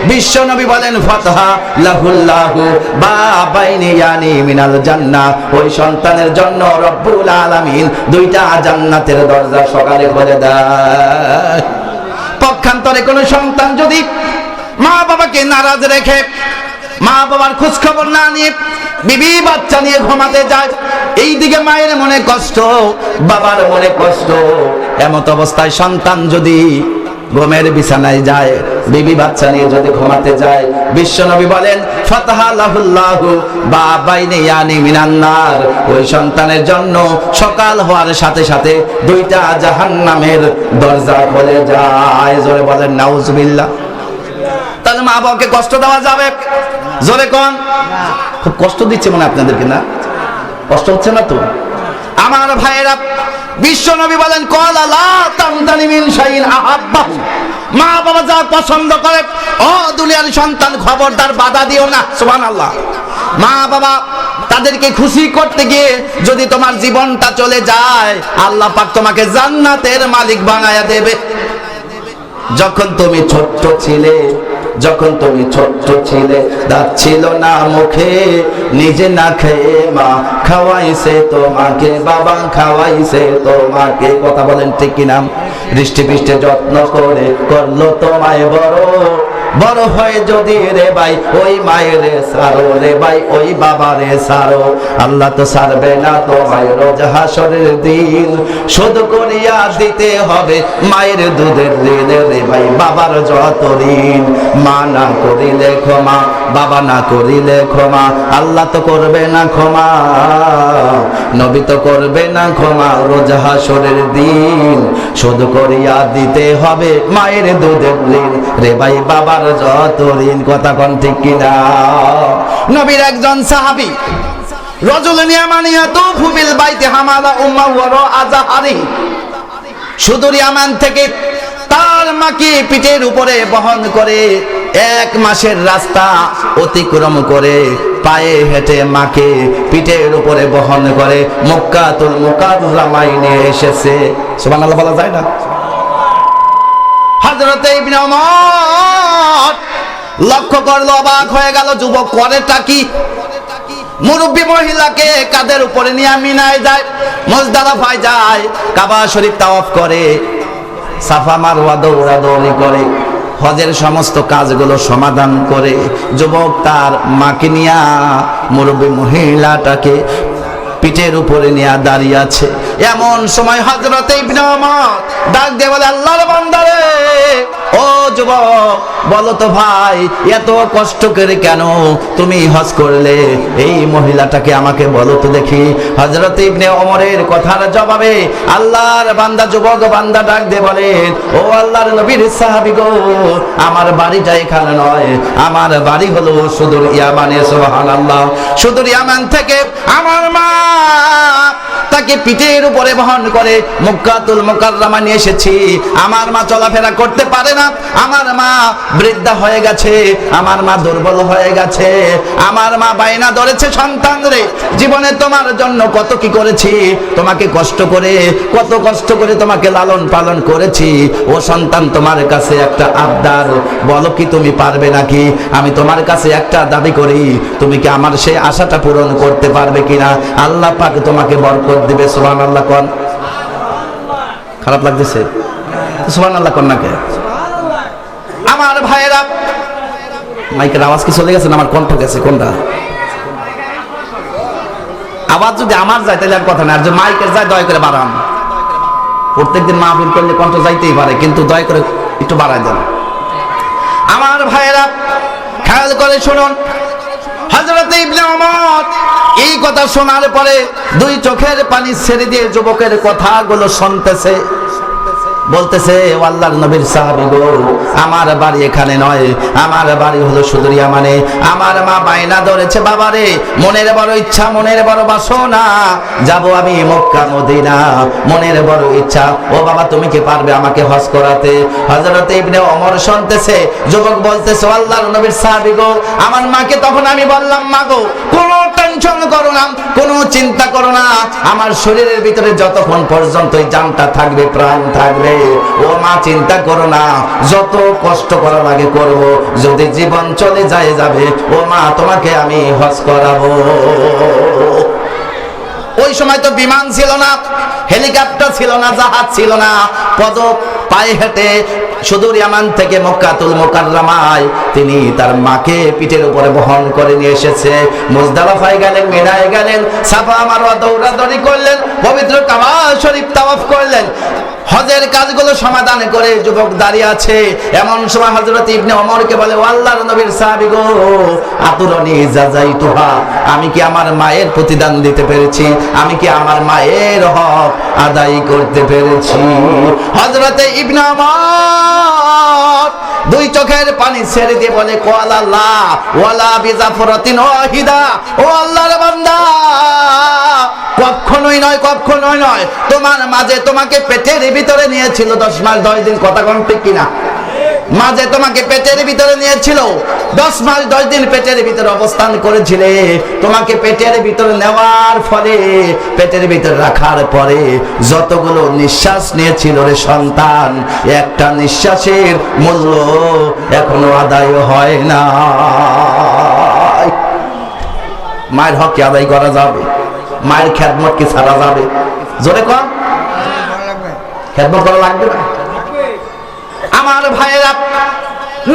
বিশ্ব নবী বলেন ফাতহা লাহুল্লাহু বাবাইনি ইয়ানি মিনাল জান্নাহ, ওই সন্তানের জন্য রব্বুল আলামিন দুইটা জান্নাতের দরজা সকালে খুলে দেয়। পক্ষান্তরে কোন সন্তান যদি মা বাবাকে নারাজ রেখে মা বাবার খোঁজ খবর না নিয়ে বিবি বাচ্চা নিয়ে ঘুমাতে যায়, এইদিকে মায়ের মনে কষ্ট, বাবার মনে কষ্ট, এমত অবস্থায় সন্তান যদি ঘুমের বিছানায় যায়, বিবি বাচ্চা নিয়ে যদি ঘুমাতে যায়, বিশ্বনবী বলেন ফাতাহা লাহুল্লাহু বাবাইনি ইয়ানি মিনান নার, ওই সন্তানের জন্য সকাল হওয়ার সাথে সাথে দুইটা জাহান্নামের দরজা খুলে যায়। জোরে বলেন নাউজুবিল্লাহ। তাহলে মা বাবাকে কষ্ট দেওয়া যাবে? জোরে কোন? খুব কষ্ট দিচ্ছে মনে আপনাদেরকে, না কষ্ট হচ্ছে না তো? আমার ভাইয়েরা, বিশ্ব নবী বলেন ক্বালা লা তামতানি মিন শাইইন আহাব্বাহু, মা বাবা যা পছন্দ করে ও দুনিয়ার সন্তান খবরদার বাধা দিও না। সুবহানাল্লাহ। মা বাবা তাদেরকে খুশি করতে গিয়ে যদি তোমার জীবনটা চলে যায়, আল্লাহ পাক তোমাকে জান্নাতের মালিক বানায়া দেবে। যখন তুমি ছোট্ট ছিলে, যখন তুমি ছোট্ট ছিলে, দাঁত ছিল না মুখে, নিজে না খেয়ে মা খাওয়াইছে তোমাকে, বাবা খাওয়াইছে তোমাকে। কথা বলেন ঠিক কিনা? হৃষ্টে পিষ্টে যত্ন করে করলো তোমায় বড়, বড় হয়ে যদি রে ভাই ওই মায়ের সারো, রে ভাই ওই বাবারে সারো, আল্লাহ তো সারবে না তোমায় রোজ হাসরের দিন, শোধ করিয়া দিতে হবে মায়ের দুধের ঋণ, রে ভাই বাবার যত ঋণ। মা না করিলে ক্ষমা, বাবা না করিলে ক্ষমা, আল্লাহ তো করবে না ক্ষমা, নবী তো করবে না ক্ষমা, রোজ হাসরের দিন শোধ করিয়া দিতে হবে মায়ের দুধের ঋণ, রে ভাই বাবার যত ঋণ। কথা কোন ঠিক কিনা? নবীর একজন সাহাবী রাজুলুন ইয়ামানিয়াতু বিল বাইতি হামালা উম্মাহু ওয়া আযাহারি, সুদূর ইয়ামান থেকে তার মাকে পিঠের উপরে বহন করে 1 মাসের রাস্তা অতিক্রম করে পায়ে হেঁটে মাকে পিঠের উপরে বহন করে মক্কাতুল মুকাররমায় নিয়ে এসেছে। সুবহানাল্লাহ বলা যায় না? হযরত ইবনে ওমর লক্ষ্য করলো, অবাক হয়ে গেল, যুবক করেটা কি? মুরব্বী মহিলাকে কাঁধের উপরে নিয়ে মিনায় যায়, মুজদালিফায় যায়, কাবা শরীফ তাওয়াফ করে, সাফা মারওয়া দৌড়াদৌড়ি করে, হজের সমস্ত কাজগুলো সমাধান করে যুবক তার মাকে নিয়ে মুরব্বী মহিলাটাকে পিঠের উপরে নিয়ে দাঁড়িয়ে আছে। এমন সময় হযরত ইবনে ওমর ডাক দিয়ে বলে, আল্লাহর বান্দারে, ও যুবক বলো তো ভাই, এত কষ্ট করে কেন তুমি হজ করলে? এই মহিলাটাকে আমাকে বলো তো দেখি। হযরত ইবনে ওমরের কথার জবাবে আল্লাহর বান্দা, যুবক বান্দা ডাক দিয়ে বলেন, ও আল্লাহর নবীর সাহাবী গো, আমার বাড়িটা এখানে নয়, আমার বাড়ি হলো সুদূর ইয়ামানে। সুবহানাল্লাহ। সুদূর ইয়ামান থেকে আমার মা তাকে পিঠের উপরে বহন করে মক্কাতুল মুকাররমা নিয়ে এসেছি। আমার মা চলাফেরা করতে পারে না, আমার মা বৃদ্ধা হয়ে গেছে, আমার মা দুর্বল হয়ে গেছে, আমার মা বাইনা ধরেছে, সন্তান রে জীবনে তোমার জন্য কত কি করেছি, তোমাকে কষ্ট করে, কত কষ্ট করে তোমাকে লালন পালন করেছি। ও সন্তান, তোমার কাছে একটা আবদার, বলো কি তুমি পারবে নাকি? আমি তোমার কাছে একটা দাবি করি, তুমি কি আমার সেই আশাটা পূরণ করতে পারবে কিনা? আল্লাহ পাক তোমাকে বরকত দিবে। সুবহানাল্লাহ কোন? খারাপ লাগতেছে? সুবহানাল্লাহ কোন নাকি? আমার ভাইয়েরা, মাইকের আওয়াজ কি চলে গেছে না আমার কণ্ঠ গেছে? কোনটা আওয়াজ যদি আমার যায় তাহলে আর কথা না, আর যে মাইকের যায় দয়া করে বাড়ান। প্রত্যেকদিন মাহফিল করলে কণ্ঠ যাইতেই পারে, কিন্তু দয়া করে একটু বাড়ায় দেন। আমার ভাইয়েরা খেয়াল করে শুনুন, হযরত ইবনে ওমর এই কথা শোনার পরে 2 চোখের পানি ছেড়ে দিয়ে যুবকের কথাগুলো শুনতেছে, বলতেছে, ও আল্লাহর নবীর সাহাবী গো, আমার বাড়ি এখানে নয়, আমার বাড়ি হলো সুদূর ইয়ামানে। আমার মা বাইনা ধরেছে, বাবারে মনের বড় ইচ্ছা, মনের বড় বাসনা, যাব আমি মক্কা মদিনা, মনের বড় ইচ্ছা। ও বাবা, তুমি কি পারবে আমাকে হজ করাতে? হযরত ইবনে ওমর শুনতেছে, যুবক বলতেছে, ও আল্লাহর নবীর সাহাবী গো, আমার মাকে তখন আমি বললাম, মা গো, কোনো টেনশন করো না, কোনো চিন্তা করো না, আমার শরীরের ভিতরে যতক্ষণ পর্যন্ত এই জানটা থাকবে, প্রাণ থাকবে, ও মা চিন্তা করো না, যত কষ্ট করা লাগে করব, যদি জীবন চলে যায় যাবে, ও মা তোমাকে আমি হজ করাবো। ওই সময় তো বিমান ছিল না, হেলিকপ্টার ছিল না, জাহাজ ছিল না, পদক পায়ে হেঁটে সুদূর ইয়ামান থেকে মক্কাতুল মুকাররমায় তিনি তার মাকে পিঠের উপরে বহন করে নিয়ে এসেছে। মুজদালিফায় গেলেন, মিনায় গেলেন, সাফা মারওয়া দৌড়াদৌড়ি করলেন, পবিত্র কাবা শরীফ তাওয়াফ করলেন, হজের কাজগুলো সমাধান করে যুবক দাঁড়িয়ে আছে। এমন সময় হযরত ইবনে ওমরকে বলে, ও আল্লাহর নবীর সাহাবী গো, আতুরনি জাযাইতুহা, আমি কি আমার মায়ের প্রতিদান দিতে পেরেছি? আমি কি আমার মায়ের হক আদায় করতে পেরেছি? হযরত ইবনে ওমর 2 চোখের পানি ছেড়ে দিয়ে বলে, ক্বালা লা ওয়ালা বিজাফরাতিন ওয়াহিদা, ও আল্লাহর বান্দা, কখনোই নয়, কখনোই নয়, তোমার মাঝে তোমাকে পেটের ভিতরে নিয়েছিল 10 মাস 10 দিন, কথা কোন ঠিক কিনা? মাঝে তোমাকে পেটের ভিতরে নিয়েছিল 10 মাস 10 দিন পেটের ভিতরে অবস্থান করেছিলে। তোমাকে পেটের ভিতরে নেওয়ার ফলে, পেটের ভিতরে রাখার পরে যতগুলো নিঃশ্বাস নিয়েছিল রে সন্তান, একটা নিঃশ্বাসের মূল্য এখনো আদায় হয় না। মায়ের হক কি আদায় করা যাবে? মায়ের খেদমত কি ছাড়া যাবে? জোরে কর, খেদমত করা লাগবে না? আমার ভাইয়েরা,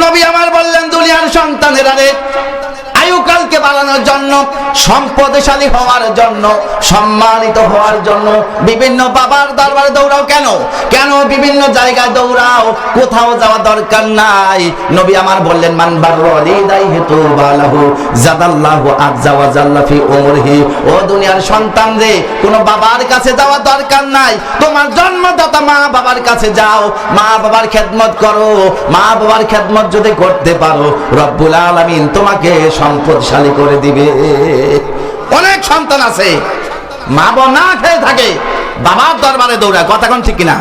নবী আমার বললেন, দুনিয়ার সন্তানেরা রে, আয়ুকালকে বাড়ানোর জন্য, সম্পদশালী হওয়ার জন্য, সম্মানিত হওয়ার জন্য বিভিন্ন বাবার দরবারে দৌড়াও। কেন কেন বিভিন্ন জায়গায় দৌড়াও? কোথাও যাওয়া দরকার নাই। নবী আমার বললেন, মান বাররা ওয়ালিদাইহি তুবা লাহু জাদাল্লাহু আযজা ওয়া জাল্লা ফি উমরিহি। ও দুনিয়ার সন্তান রে, কোনো বাবার কাছে যাওয়া দরকার নাই, তোমার জন্মদাতা মা বাবার কাছে যাও, মা বাবার খেদমত করো। মা বাবার খেদমত যদি করতে পারো, রব্বুল আলামিন তোমাকে সম্পদশালী করে দিবে। অনেক সন্তান আছে মা বাবা না খেয়ে থাকে, বাবার দরবারে দৌড়ায়, কথা কোন ঠিক কিনা?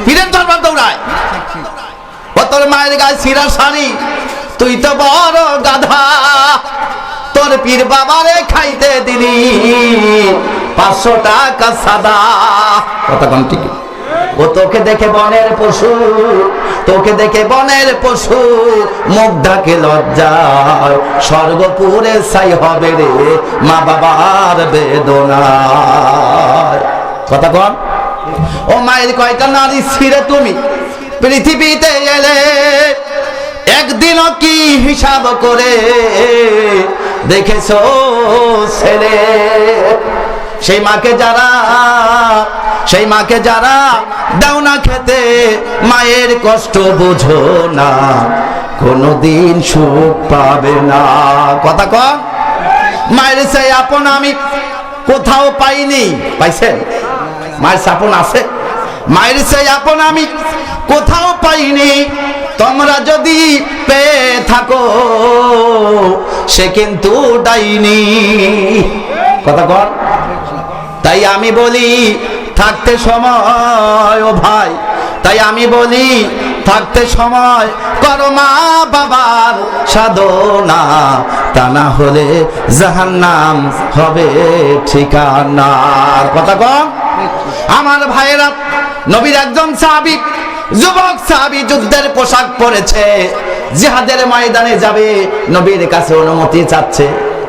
পীরের দরবার দৌড়ায়, ও তোর মায়ের গায়ে ছিঁড়া শাড়ি, তুই তো বড় গাধা, তোর পীর বাবারে খাইতে দিলি 500 টাকা সাদা। কথা কোন ঠিক? ও তোকে দেখে বনের পশু, তোকে দেখে বনের পশু, মুখ ঢাকে লজ্জায়, স্বর্গপুরে ছাই হবে রে মা বাবার বেদনায়। কথা কোন? ও মায়ের কয়টা নারী ছিঁড়ে তুমি পৃথিবীতে এলে, একদিনও কি হিসাব করে দেখেছো ছেলে? সেই মাকে যারা দাও না খেতে, মায়ের কষ্ট বুঝো না, কোনদিন সুখ পাবে না। কথা কন? মায়ের সেই আপন আমি কোথাও পাইনি। পাইছেন? মায়ের আপন আছে? মায়ের সেই আপন আমি কোথাও পাইনি, তোমরা যদি পেয়ে থাকো সে কিন্তু ডাইনি। কথা কর? তাই আমি বলি থাকতে সময়, ও ভাই, তাই আমি বলি থাকতে সময় করো মা বাবার সাধনা, তা না হলে জাহান্নাম হবে ঠিকানা। কথা কর? আমার ভাইয়েরা, নবীর একজন সাহাবী, যুবক সাহাবী যুদ্ধের পোশাক পরেছে, জিহাদের ময়দানে যাবে, নবীর কাছে অনুমতি চাচ্ছে।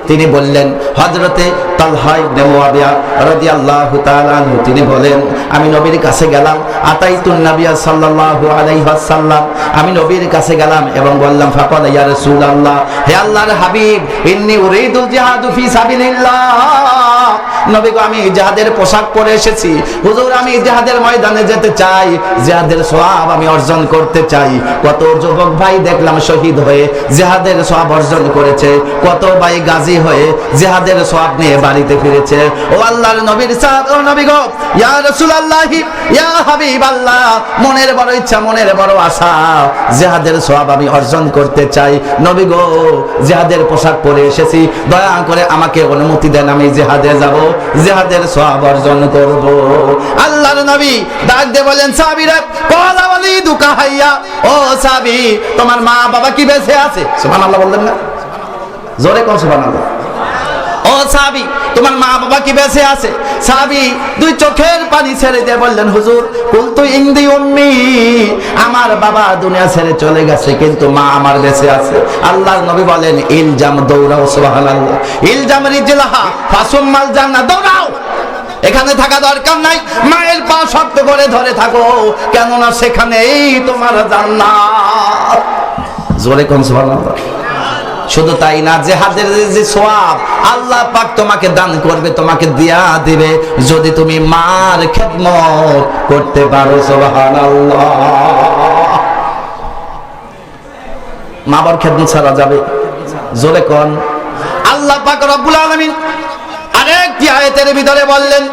তিনি বললেন, হযরতে তালহা ইবনে মুয়াবিয়া রাদিয়াল্লাহু তাআলা আনহু তিনি বলেন, আমি নবীর কাছে গেলাম, আতাইতুন নবিয়্য সাল্লাল্লাহু আলাইহি ওয়াসাল্লাম, আমি নবীর কাছে গেলাম এবং বললাম, ফাকালা ইয়া রাসূলুল্লাহ, হে আল্লাহর হাবিব, ইন্নী উরিদুল জিহাদু ফি সাবিলিল্লাহ, নবী গো আমি জিহাদের পোশাক পরে এসেছি, হুজুর আমি জিহাদের ময়দানে যেতে চাই, জিহাদের সওয়াব আমি অর্জন করতে চাই। কত যুবক ভাই দেখলাম শহীদ হয়ে জিহাদের সওয়াব অর্জন করেছে, কত ভাই গাজী হয়ে জিহাদের সওয়াব নিয়ে বাড়িতে ফিরেছে। ও আল্লাহর নবীর সাহাব, ও নবী গো, ইয়া রাসূলুল্লাহ, ইয়া হাবিবাল্লাহ, মনের বড় ইচ্ছা, মনের বড় আশা, জিহাদের সওয়াব আমি অর্জন করতে চাই। নবী গো জিহাদের পোশাক পরে এসেছি, দয়া করে আমাকে অনুমতি দেন, আমি জিহাদে যাব, জিহাদের সওয়াব অর্জন করব। আল্লাহর নবী ডাক দিয়ে বলেন, সাহাবীরা, ক্বালা ওয়ালিদুকা হাইয়া, ও সাহাবী তোমার মা বাবা কি বেঁচে আছে? সুবহানাল্লাহ বললেন না? জোরে কোন সুবহানাল্লাহ। ও সাহাবী তোমার মা বাবা কি বেঁচে আছে? সাহাবী দুই চোখের পানি ছেড়ে দিয়ে বললেন, হুজুর কুলতু ইনদি উম্মি, আমার বাবা দুনিয়া ছেড়ে চলে গেছে কিন্তু মা আমার বেঁচে আছে। আল্লাহর নবী বলেন, ইলজাম, দৌড়াও। সুবহানাল্লাহ। ইলজাম রিজলাহা ফাসুম্মাল জান্নাহ, দৌড়াও, এখানে থাকা দরকার নাই, মায়ের পা শক্ত করে ধরে থাকো, কেননা সেখানেই তোমার জান্নাত। জোরে কোন সুবহানাল্লাহ। শুধু তাই না, জিহাদের যে সওয়াব আল্লাহ পাক তোমাকে দান করবে, তোমাকে দিয়া দিবে যদি তুমি মার খেদমত করতে পারো। সুবহানাল্লাহ। মা বাবার খেদমত ছাড়া যাবে? জোরে কোন। আল্লাহ পাক রব্বুল আলামিন আরেকটি আয়াতের ভিতরে বললেন,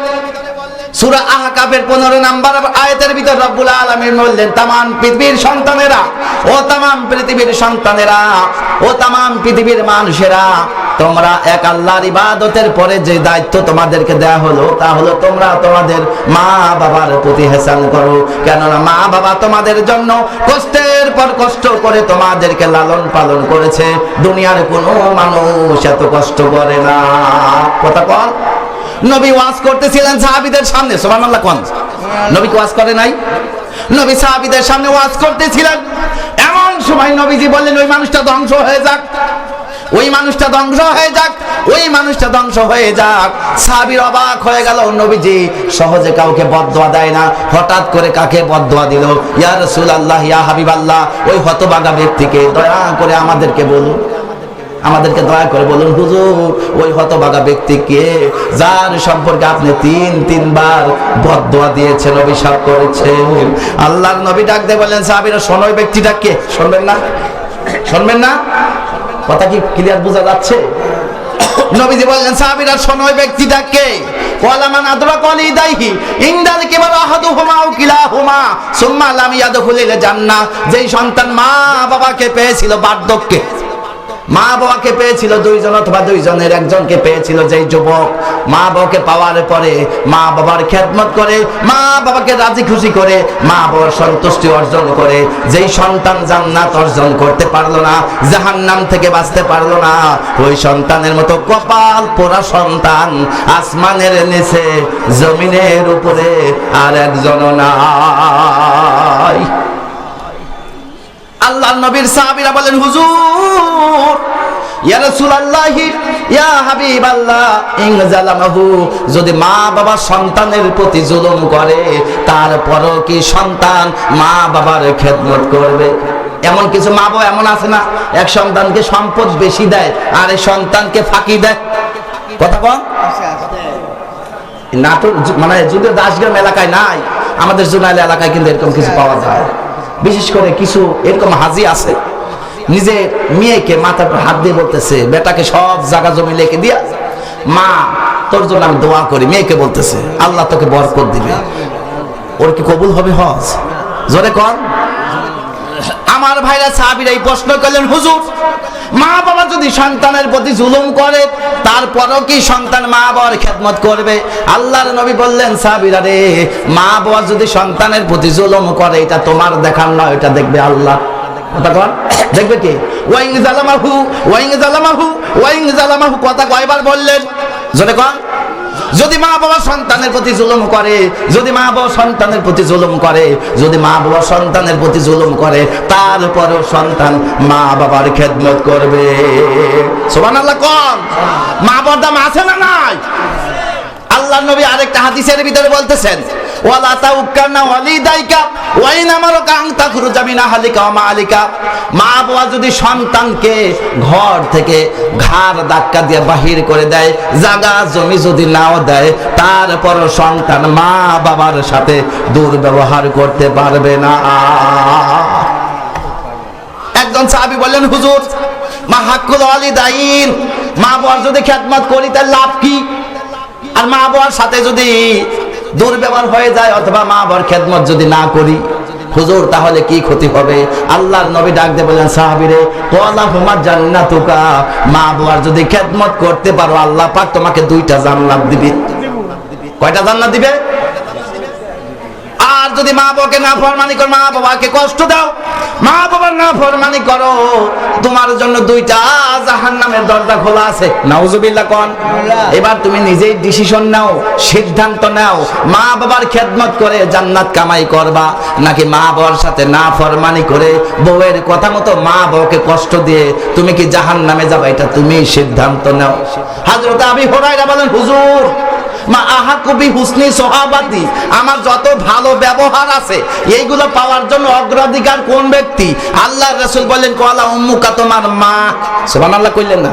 সূরা আহকাফের 15 নম্বর আয়াতের ভিতর রব্বুল আলামিন বললেন, তামাম পৃথিবীর সন্তানেরা, ও তামাম পৃথিবীর সন্তানেরা, ও তামাম পৃথিবীর মানুষেরা, তোমরা এক আল্লাহর ইবাদতের পরে যে দায়িত্ব তোমাদেরকে দেয়া হলো তা হলো তোমরা তোমাদের মা বাবার প্রতি ইহসান করো, কেননা মা বাবা তোমাদের জন্য কষ্টের পর কষ্ট করে তোমাদেরকে লালন পালন করেছে, দুনিয়ার কোনো মানুষ এত কষ্ট করে না। কথা বল। নবী ওয়াজ করতেছিলেন সাহাবীদের সামনে, সুবহানাল্লাহ কোন? নবী ওয়াজ করে নাই? নবী সাহাবীদের সামনে ওয়াজ করতেছিলেন, এমন সময় নবীজি বললেন, ওই মানুষটা ধ্বংস হয়ে যাক, ওই মানুষটা ধ্বংস হয়ে যাক, ওই মানুষটা ধ্বংস হয়ে যাক। সাহাবীর অবাক হয়ে গেল, নবীজি সহজে কাউকে বদদোয়া দেয় না, হঠাৎ করে কাকে বদদোয়া দিল? ইয়া রাসূলুল্লাহ, ইয়া হাবিবাল্লাহ, ওই হতভাগা ব্যক্তিকে দয়া করে আমাদেরকে বলুন, আমাদেরকে দয়া করে বলুন হুজুর, ওই হতভাগা ব্যক্তিকে যার সম্পর্কে আপনি তিনবার বদদোয়া দিয়েছেন, অভিশাপ করেছেন। আল্লাহর নবী ডাক দিয়ে বললেন, সাহাবীরা শোনো, ওই ব্যক্তিটা কে? শুনবেন না? শুনবেন না? কথা কি ক্লিয়ার বোঝা যাচ্ছে? নবীজি বললেন, সাহাবীরা শোনো, ওই ব্যক্তিটা কে? ওয়ালা মান আদরাকা লিদাইহি ইনদাল কিবারা আহাদুহুমা আও কিলাহুমা সুম্মা লাম ইয়াদখুলিল জান্নাহ, যেই সন্তান মা বাবাকে পেয়েছিল বার্ধক্যে, মা বাবাকে পেয়েছিল দুইজন অথবা দুইজনের একজনকে পেয়েছিল, যেই যুবক মা বাবাকে পাওয়ার পরে মা বাবার খেদমত করে, মা বাবাকে রাজি খুশি করে, মা বাবার সন্তুষ্টি অর্জন করে, যেই সন্তান জান্নাত অর্জন করতে পারলো না, জাহান্নাম থেকে বাঁচতে পারলো না, ওই সন্তানের মতো কপাল পোড়া সন্তান আসমানের নিচে জমিনের উপরে আর একজনও নাই। আল্লাহর নবীর সাহাবীরা বলেন, হুজুর ইয়া রাসূলুল্লাহ ইয়া হাবিবাল্লাহ, ইন জালামাহু, যদি মা বাবা সন্তানের প্রতি জুলুম করে তারপরও কি সন্তান মা বাবার খেদমত করবে? এমন কিছু মা বাবা এমন আছে না, এক সন্তানকে সম্পদ বেশি দেয় আর এই সন্তানকে ফাঁকি দেয়। কথা কন নাটোর মানে যদিও দাসগ্রাম এলাকায় নাই, আমাদের জুনাইল এলাকায় কিন্তু এরকম কিছু পাওয়া যায়। বিশেষ করে কিছু এরকম হাজি আছে, নিজে মেয়েকে মাথার উপর হাত দিয়ে বলতেছে, বেটাকে সব জায়গা জমি লেখে দিয়া, মা তোর জন্য আমি দোয়া করি। মেয়েকে বলতেছে আল্লাহ তোকে বরকত দিবে। ওর কি কবুল হবে হজ? জোরে কর। আমার ভাইরা সাহাবীরা এই প্রশ্ন করলেন, হুজুর মা বাবা যদি সন্তানের প্রতি জুলুম করে তারপরও কি সন্তান মা বাবার খেদমত করবে? আল্লাহর নবী বললেন, সাহাবীরা রে, মা বাবা যদি সন্তানের প্রতি জুলুম করে এটা তোমার দেখার নয়, এটা দেখবে আল্লাহ। দেখবে কে? ওয়াইং জালামাহু ওয়াইং জালামাহু ওয়াইং জালামাহু কথা কয়বার বললেন? জোরে কর। যদি মা বাবা সন্তানের প্রতি জুলুম করে, যদি মা বাবা সন্তানের প্রতি জুলুম করে, যদি মা বাবা সন্তানের প্রতি জুলুম করে, তারপরেও সন্তান মা বাবার খেদমত করবে। সুবহানাল্লাহ কোন? মা বাবার দাম আছে না নাই? আল্লাহর নবী আরেকটা হাদিসের ভিতরে বলতেছেন, ওয়ালা তাউক্কানা ওয়ালিদাইকা ওয়া ইন আমারুকা আন তাখরুজা মিন আহলিকা ওয়া মালিকা, মা বাবা যদি সন্তানকে ঘর থেকে ঘাড় ধাক্কা দিয়ে বাহির করে দেয়, জায়গা জমি যদি নাও দেয়, তারপর সন্তান মা বাবার সাথে দুর্ব্যবহার করতে পারবে না। একজন সাহাবী বললেন, হুজুর মা হাক্কুল ওয়ালিদাইন, মা বাবার যদি খেদমত করি তার লাভ কি? আর মা বাবার সাথে যদি দুর্ব্যবহার হয়ে যায় অথবা মা বাবার খেদমত যদি না করি, হুজুর তাহলে কি ক্ষতি হবে? আল্লাহর নবী ডাক দিয়ে বললেন, সাহাবীরে ওয়ালাহুমা জান্নাতুকা, মা বাবার যদি খেদমত করতে পারো আল্লাহ পাক তোমাকে 2টা জান্নাত দিবে। কয়টা জান্নাত দিবে? আর যদি মা বাবাকে নাফরমানি করো, মা বাবাকে কষ্ট দাও, মা বাবার নাফরমানি করো, তোমার জন্য 2টা জাহান্নামের দরজা খোলা আছে। নাউজুবিল্লাহ কোন? এবার তুমি নিজেই ডিসিশন নাও, সিদ্ধান্ত নাও, মা বাবার খেদমত করে জান্নাত কামাই করবা নাকি মা বাবার সাথে নাফরমানি করে বউয়ের কথা মতো মা বাবাকে কষ্ট দিয়ে তুমি কি জাহান্নামে যাবে, এটা তুমি সিদ্ধান্ত নাও। হযরত আবু হুরায়রা বলেন, হুজুর মা আহাকুবি হুসনি সাহাবাতি, আমার যত ভালো ব্যবহার আছে এইগুলো পাওয়ার জন্য অগ্রাধিকার কোন ব্যক্তি? আল্লাহর রাসূল বললেন, কলা উম্মুকা, তোমার মা। সুবহানাল্লাহ কইলেন না?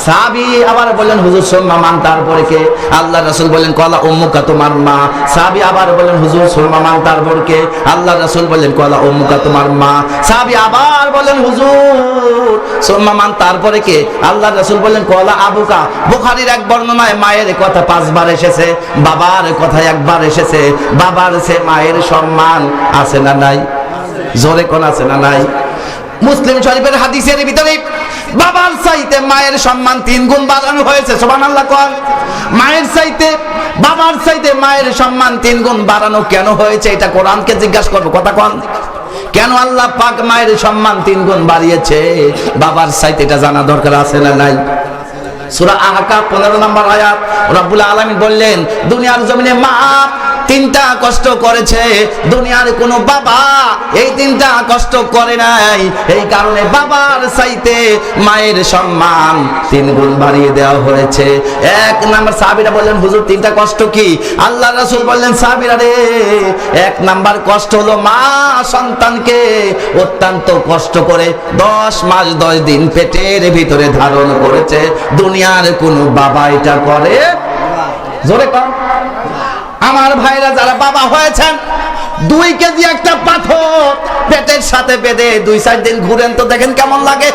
সাহাবী আবার বললেন, হুজুর সুম্মা মান, তারপরে কে? আল্লাহর রাসূল বললেন, কলা উম্মুকা, তোমার মা। সাহাবী আবার বললেন, হুজুর সুম্মা মান, তারপরে কে? আল্লাহর রাসূল বললেন, কলা উম্মুকা, তোমার মা। সাহাবী আবার বললেন, হুজুর সুম্মা মান, তারপরে কে? আল্লাহর রাসূল বললেন, কলা আবুকা। বুখারীর এক বর্ণনায় মায়ের কথা 5 বার এসেছে, বাবার কথা 1 বার এসেছে। বাবার সে মায়ের সম্মান আছে না নাই? জোরে কোন আছে না নাই? মুসলিম শরীফের হাদিসের ভিতরে বাবার চাইতে মায়ের সম্মান 3 গুণ বাড়ানো হয়েছে। সুবহানাল্লাহ কোন? মায়ের চাইতে বাবার চাইতে মায়ের সম্মান 3 গুণ বাড়ানো কেন হয়েছে এটা কোরআনকে জিজ্ঞাসা করব। কথা কোন? কেন আল্লাহ পাক মায়ের সম্মান 3 গুণ বাড়িয়েছে বাবার চাইতে, এটা জানা দরকার আছে না নাই? সূরা আহকাফ 15 নম্বর আয়াত রব্বুল আলামিন বললেন, দুনিয়ার জমিনে মা 3টা কষ্ট করেছে, দুনিয়ার কোনো বাবা এই 3টা কষ্ট করে নাই। এই কারণে বাবার চাইতে মায়ের সম্মান 3 গুণ বাড়িয়ে দেওয়া হয়েছে। 1 নাম্বার সাহাবীরা বললেন, হুজুর 3টা কষ্ট কি? আল্লাহর রাসূল বললেন, সাহাবীরা রে, 1 নাম্বার কষ্ট হলো মা সন্তানকে অত্যন্ত কষ্ট করে 10 মাস 10 দিন পেটের ভিতরে ধারণ করেছে। দুনিয়ার কোন বাবা এটা করে? জোরে কর। আমার ভাইরা যারা বাবা হয়েছেন, 2 কেজি একটা পাথর পেটের সাথে বেঁধে 2-4 দিন ঘুরেন তো দেখেন কেমন লাগে।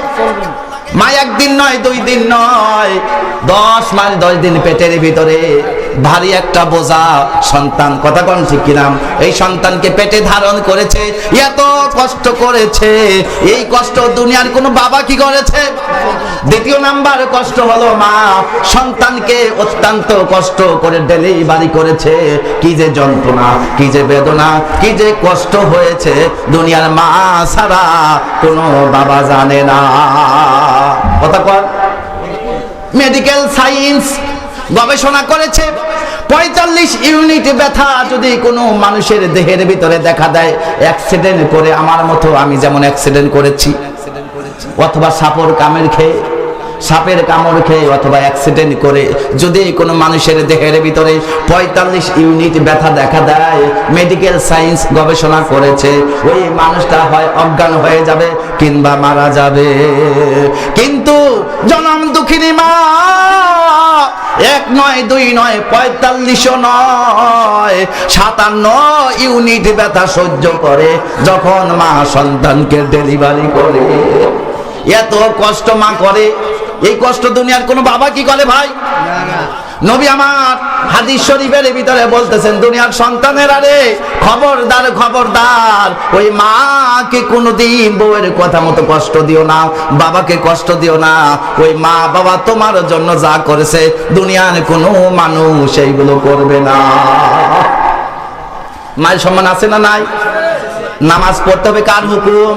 মা 1 দিন নয় 2 দিন নয়, 10 মাস 10 দিন পেটের ভিতরে ভারী একটা বোঝা সন্তান, কথা কোন ঠিক কিনা? এই সন্তানকে পেটে ধারণ করেছে, এত কষ্ট করেছে, এই কষ্ট দুনিয়ার কোনো বাবা কি করেছে? দ্বিতীয় নাম্বার কষ্ট হলো মা সন্তানকে অত্যন্ত কষ্ট করে ডেলিভারি করেছে। কি যে যন্ত্রণা, কি যে বেদনা, কি যে কষ্ট হয়েছে, দুনিয়ার মা ছাড়া কোনো বাবা জানে না। কথা কর। মেডিকেল সায়েন্স গবেষণা করেছে 45 ইউনিট ব্যথা যদি কোনো মানুষের দেহের ভিতরে দেখা দেয়, অ্যাক্সিডেন্ট করে, আমার মতো আমি যেমন অ্যাক্সিডেন্ট করেছি, অথবা সাপের কামড় খেয়ে অথবা অ্যাক্সিডেন্ট করে যদি কোনো মানুষের দেহের ভিতরে 45 ইউনিট ব্যথা দেখা দেয়, মেডিকেল সায়েন্স গবেষণা করেছে ওই মানুষটা হয় অজ্ঞান হয়ে যাবে কিংবা মারা যাবে। কিন্তু জনম দুঃখিনী মা 1 নয় 2 নয় 45 নয় 57 ইউনিট ব্যথা সহ্য করে যখন মা সন্তানকে ডেলিভারি করে। এত কষ্ট মা করে, এই কষ্ট দুনিয়ার কোনো বাবা কি করে ভাই? নবী আমার হাদিস শরীফের ভিতরে বলতেছেন, দুনিয়ার সন্তানেরা রে খবরদার খবরদার, ওই মাকে কোনোদিন বউয়ের কথা মতো কষ্ট দিও না, বাবাকে কষ্ট দিও না। ওই মা বাবা তোমার জন্য যা করেছে দুনিয়ার কোনো মানুষ এইগুলো করবে না। মায়ের সম্মান আছে না নাই? নামাজ পড়তে হবে কার হুকুম?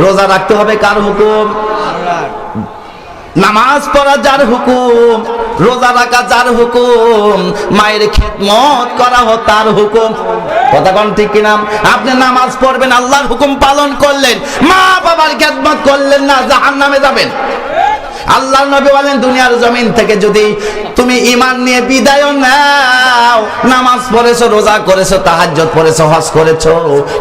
রোজা রাখতে হবে কার হুকুম? নামাজ পড়া যার হুকুম, রোজা রাখা যার হুকুম, মায়ের খেদমত করা হোক তার হুকুম। কথা কোন ঠিক কিনা? আপনি নামাজ পড়বেন, আল্লাহর হুকুম পালন করলেন, মা বাবার খেদমত করলেন না, জাহান্নামে যাবেন। আল্লাহর নবী বলেন, দুনিয়ার জমিন থেকে যদি তুমি ঈমান নিয়ে বিদায় নাও, নামাজ পড়েছো, রোজা করেছো, তাহাজ্জুদ পড়েছো, হজ করেছো,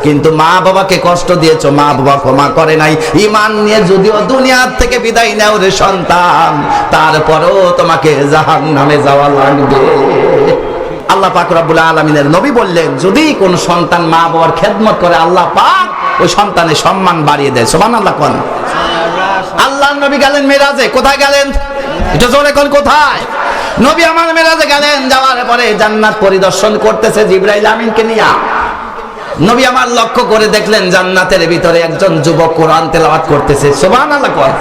কিন্তু মা বাবাকে কষ্ট দিয়েছো, মা বাবা ক্ষমা করে নাই, ঈমান নিয়ে যদিও দুনিয়ার থেকে বিদায় নাও রে সন্তান, তারপরেও তোমাকে জাহান্নামে যাওয়া লাগবে। আল্লাহ পাক রব্বুল আলামিনের নবী বললেন, যদি কোন সন্তান মা বাবার খেদমত করে আল্লাহ পাক ওই সন্তানের সম্মান বাড়িয়ে দেয়। সুবহানাল্লাহ কোন। আল্লাহর নবী গেলেন মেরাজে, কোথায় গেলেন? এটা জোরে কোন কোথায়? নবী আমার মেরাজে গেলেন, যাওয়ার পরে জান্নাত পরিদর্শন করতেছে জিবরাইল আমিনকে নিয়ে। নবী আমার লক্ষ্য করে দেখলেন জান্নাতের ভিতরে একজন যুবক কোরআন তেলাওয়াত করতেছে। সুবহানাল্লাহ কোন।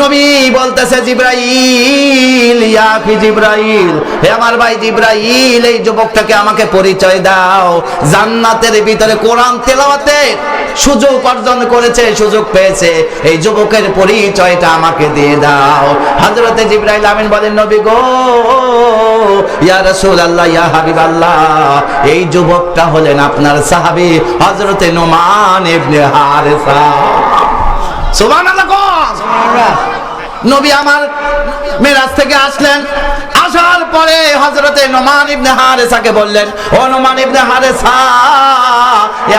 নবী বলতেছে, জিবরাইল, ইয়া আখি জিবরাইল, হে আমার ভাই জিবরাইল, এই যুবকটাকে আমাকে পরিচয় দাও। জান্নাতের ভিতরে কোরআন তেলাওয়াতের সুযোগ অর্জন করেছে, সুযোগ পেয়েছে, এই যুবকের পরিচয়টা আমাকে দিয়ে দাও। হযরতে জিবরাইল আমিন বলেন, নবী গো, ইয়া রাসূলুল্লাহ, ইয়া হাবিবাল্লাহ, এই যুবকটা হলেন আপনার সাহাবী হযরতে নোমান ইবনে হারেসা। সুবহানাল্লাহ। নবী আমার মেরাজ থেকে আসলেন, আসার পরে হযরতে নোমান ইবনে হারেসাকে বললেন, ও নোমান ইবনে হারেসা,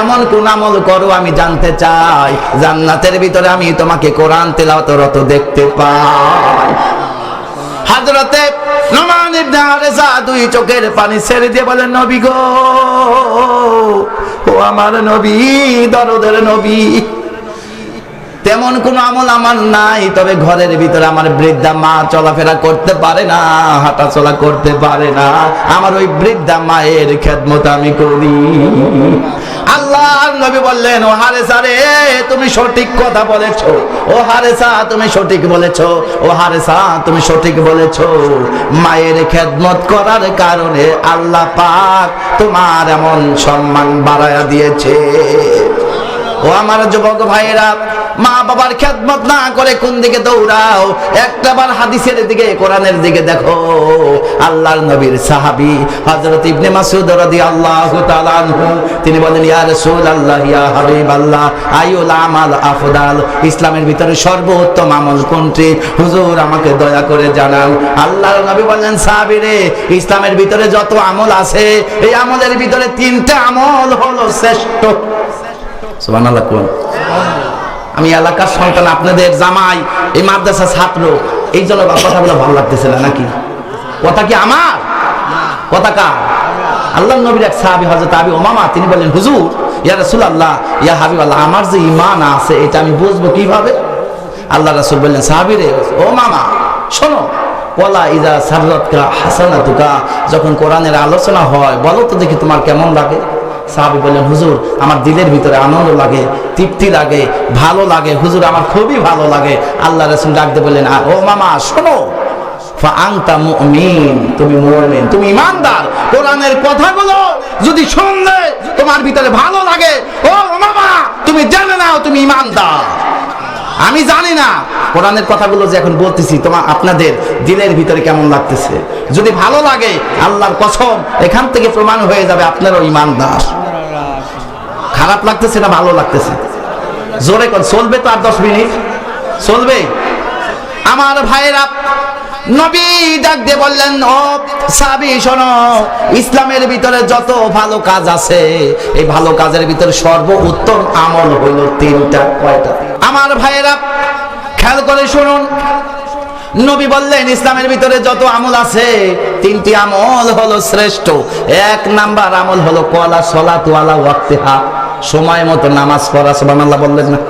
এমন কোন আমল করো আমি জানতে চাই, জান্নাতের ভিতরে আমি তোমাকে কোরআন তেলাওয়াতরত দেখতে পাই। হযরতে নোমান ইবনে হারেসা 2 চোখের পানি ছেড়ে দিয়ে বলেন, নবী গো, ও আমার নবী, দরদের নবী, তেমন কোন আমল আমার নাই, তবে ঘরের ভিতরে আমার বৃদ্ধা মা চলাফেরা করতে পারে না, হাঁটা চলা করতে পারে না, আমার ওই বৃদ্ধা মায়ের খেদমত আমি করি। আল্লাহর নবী বললেন, ও হারেসা রে, তুমি সঠিক কথা বলেছো, ও হারেসা তুমি সঠিক বলেছো, ও হারেসা তুমি সঠিক বলেছো, মায়ের খেদমত করার কারণে আল্লাহ পাক তোমার এমন সম্মান বাড়ায়া দিয়েছে। ও আমার যুবক ভাইয়েরা, মা বাবার খেদমত না করে কোন দিকে দৌড়াও? একটাবার হাদিসের দিকে, কোরআনের দিকে দেখো। আল্লাহর নবীর সাহাবী হযরত ইবনে মাসউদ রাদিয়াল্লাহু তাআলা আনহু, তিনি বলেন, ইয়া রাসূলুল্লাহ, ইয়া হাবিবাল্লাহ, আইউল আমাল আফদাল, ইসলামের ভিতরে সর্বোত্তম আমল কোনটি? হুজুর আমাকে দয়া করে জানান। আল্লাহর নবী বলেন, সাহাবী রে, ইসলামের ভিতরে যত আমল আছে, এই আমলের ভিতরে 3টা আমল হলো শ্রেষ্ঠ। সুবহানাল্লাহ কোন। আমি এলাকার সন্তান, আপনাদের জামাই, এই মাদ্রাসা ছাত্র, এই জন্য কথাগুলো ভালো লাগতেছে না নাকি? কথা কি আমার? কথা কার? আল্লাহর নবীর এক সাহাবী হযরত আবু উমামা, তিনি বলেন, হুজুর, ইয়া রাসূলুল্লাহ, ইয়া হাবিবাল্লাহ, আমার যে ঈমান আছে এটা আমি বুঝবো কিভাবে? আল্লাহ রাসূল বললেন, সাহাবী রে, ও মামা শোনো, ওয়ালা ইজা সাররাতকা হাসানাতুকা, যখন কোরআনের আলোচনা হয় বলো তো দেখি তোমার কেমন লাগে? সাহাবী বললেন, হুজুর আমার দিলের ভিতরে আনন্দ লাগে, তৃপ্তি লাগে, ভালো লাগে হুজুর, আমার খুবই ভালো লাগে। আল্লাহ রাসূল ডাক দিয়ে বললেন, ও মামা শোনো, ফাআনতা মুমিন, তুমি মুমিন, তুমি ঈমানদার। কোরআনের কথাগুলো যদি শুনলে তোমার ভিতরে ভালো লাগে, ও মামা তুমি জেনে নাও তুমি ঈমানদার। আমি জানি না কোরআনের কথাগুলো যে এখন বলতেছি তোমার আপনাদের দিলের ভিতরে কেমন লাগতেছে। যদি ভালো লাগে আল্লাহর কসম এখান থেকে প্রমাণ হয়ে যাবে আপনারও ঈমানদার। খারাপ লাগতেছে না ভালো লাগতেছে? জোরে কোন চলবে তো? আর 10 মিনিট চলবে? আমার ভাইয়েরা, নবী ডাক দিয়ে বললেন, ও সাহাবী শোনো, ইসলামের ভিতরে যত ভালো কাজ আছে এই ভালো কাজের ভিতরে সর্বোত্তম আমল হলো 3টা। কয়টা? আমার ভাইয়েরা খেয়াল করে শুনুন, নবী বললেন ইসলামের ভিতরে যত আমল আছে 3টি আমল হলো শ্রেষ্ঠ। 1 নাম্বার আমল হলো কলা সলাতু আলা ওয়াক্তিহা, সময় মতো নামাজ পড়া। সুবহানাল্লাহ বললেন না?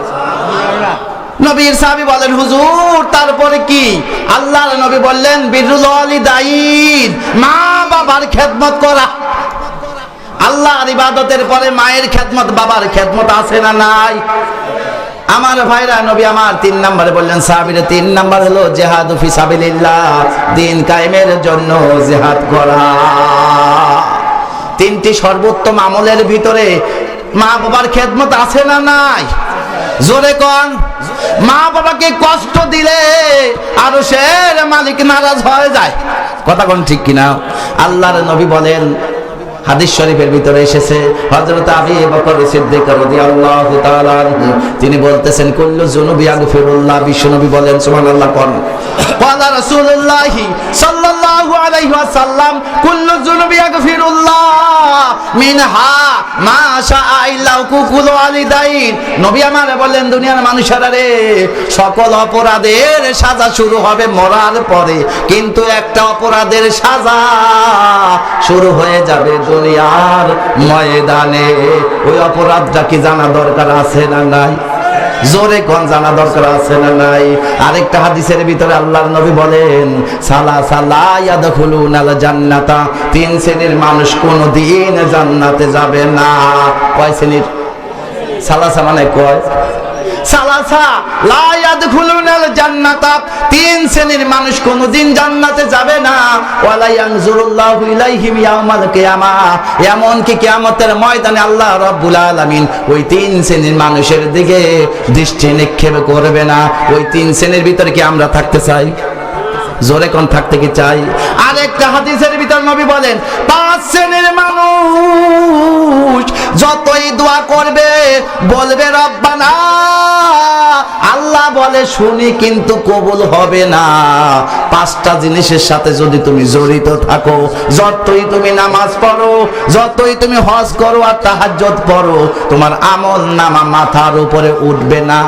নবীর সাহাবী বলেন, হুজুর তারপরে কি? আল্লাহর নবী বললেন বিরুল ওয়ালিদাইন, মা বাবার খেদমত করা। আল্লাহর ইবাদতের পরে মায়ের খেদমত, বাবার খেদমত আছে না নাই? আমার ভাইরা, নবী আমার 3 নম্বরে বললেন সাহাবীরা, 3 নাম্বার হলো জিহাদু ফি সাবিলিল্লাহ, দ্বীন কায়েমের জন্য জিহাদ করা। 3টি সর্বোত্তম আমলের ভিতরে মা বাবার খেদমত আছে না নাই? জোরে কোন? মা বাবাকে কষ্ট দিলে আরশের মালিক নারাজ হয়ে যায়। কথা কোন ঠিক কিনা? আল্লাহর নবী বলেন, হাদিস শরীফের ভিতরে এসেছে, হযরত আবু বকর সিদ্দিক রাদিয়াল্লাহু তাআলা তিনি বলতেছেন, কুল্লু যুনুবি ইয়াগফিরুল্লাহ। বিশ্বনবী বলেন সুবহানাল্লাহ কোন? ক্বালা রাসূলুল্লাহ সাল্লাল্লাহু আলাইহি ওয়াসাল্লাম, কুল্লু যুনুবি ইয়াগফিরুল্লাহ মিনহা মা শাআ ইল্লা হুকুকুল ওয়ালিদাইন। নবী আমার বলেন, দুনিয়ার মানুষেরা রে, সকল অপরাধের সাজা শুরু হবে মরার পরে, কিন্তু একটা অপরাধের সাজা শুরু হয়ে যাবে দুনিয়ার ময়দানে। ওই অপরাধটা কি জানা দরকার আছে না নাই? জোরে কোন জানা দরকার আছে না নাই? আরেকটা হাদিসের ভিতরে আল্লাহর নবী বলেন, সালাসা লা ইয়াদখুলুনাল জান্নাতা, 3 শ্রেণীর মানুষ কোনদিন জান্নাতে যাবে না। কয় শ্রেণীর? সালাসা মানে কয়? সালাসা লা ইয়াদখুলুনাল জান্নাতা, 3 শ্রেণীর মানুষ কোনদিন জান্নাতে যাবে না। ওয়ালা ইয়ানজুরুল্লাহু ইলাইহিম ইয়াউমাল কিয়ামাহ, এমন কি কিয়ামতের ময়দানে আল্লাহ রাব্বুল আলামিন ওই 3 শ্রেণীর মানুষের দিকে দৃষ্টি নিক্ষেপ করবে না। ওই 3 শ্রেণীর ভিতরে কি আমরা থাকতে চাই? জোরে কোন থাকতে কি চাই? আরেকটা হাদিসের ভিতর নবী বলেন, 5 শ্রেণীর মানুষ যতই দোয়া করবে বলবে রব্বানা, আল্লাহ বলে শুনি কিন্তু কবুল হবে না। 5টা জিনিসের সাথে যদি তুমি জড়িত থাকো, যতই তুমি নামাজ পড়ো, যতই তুমি হজ করো আর তাহাজ্জুদ পড়ো, তোমার আমল নামা মাথার উপরে উঠবে না।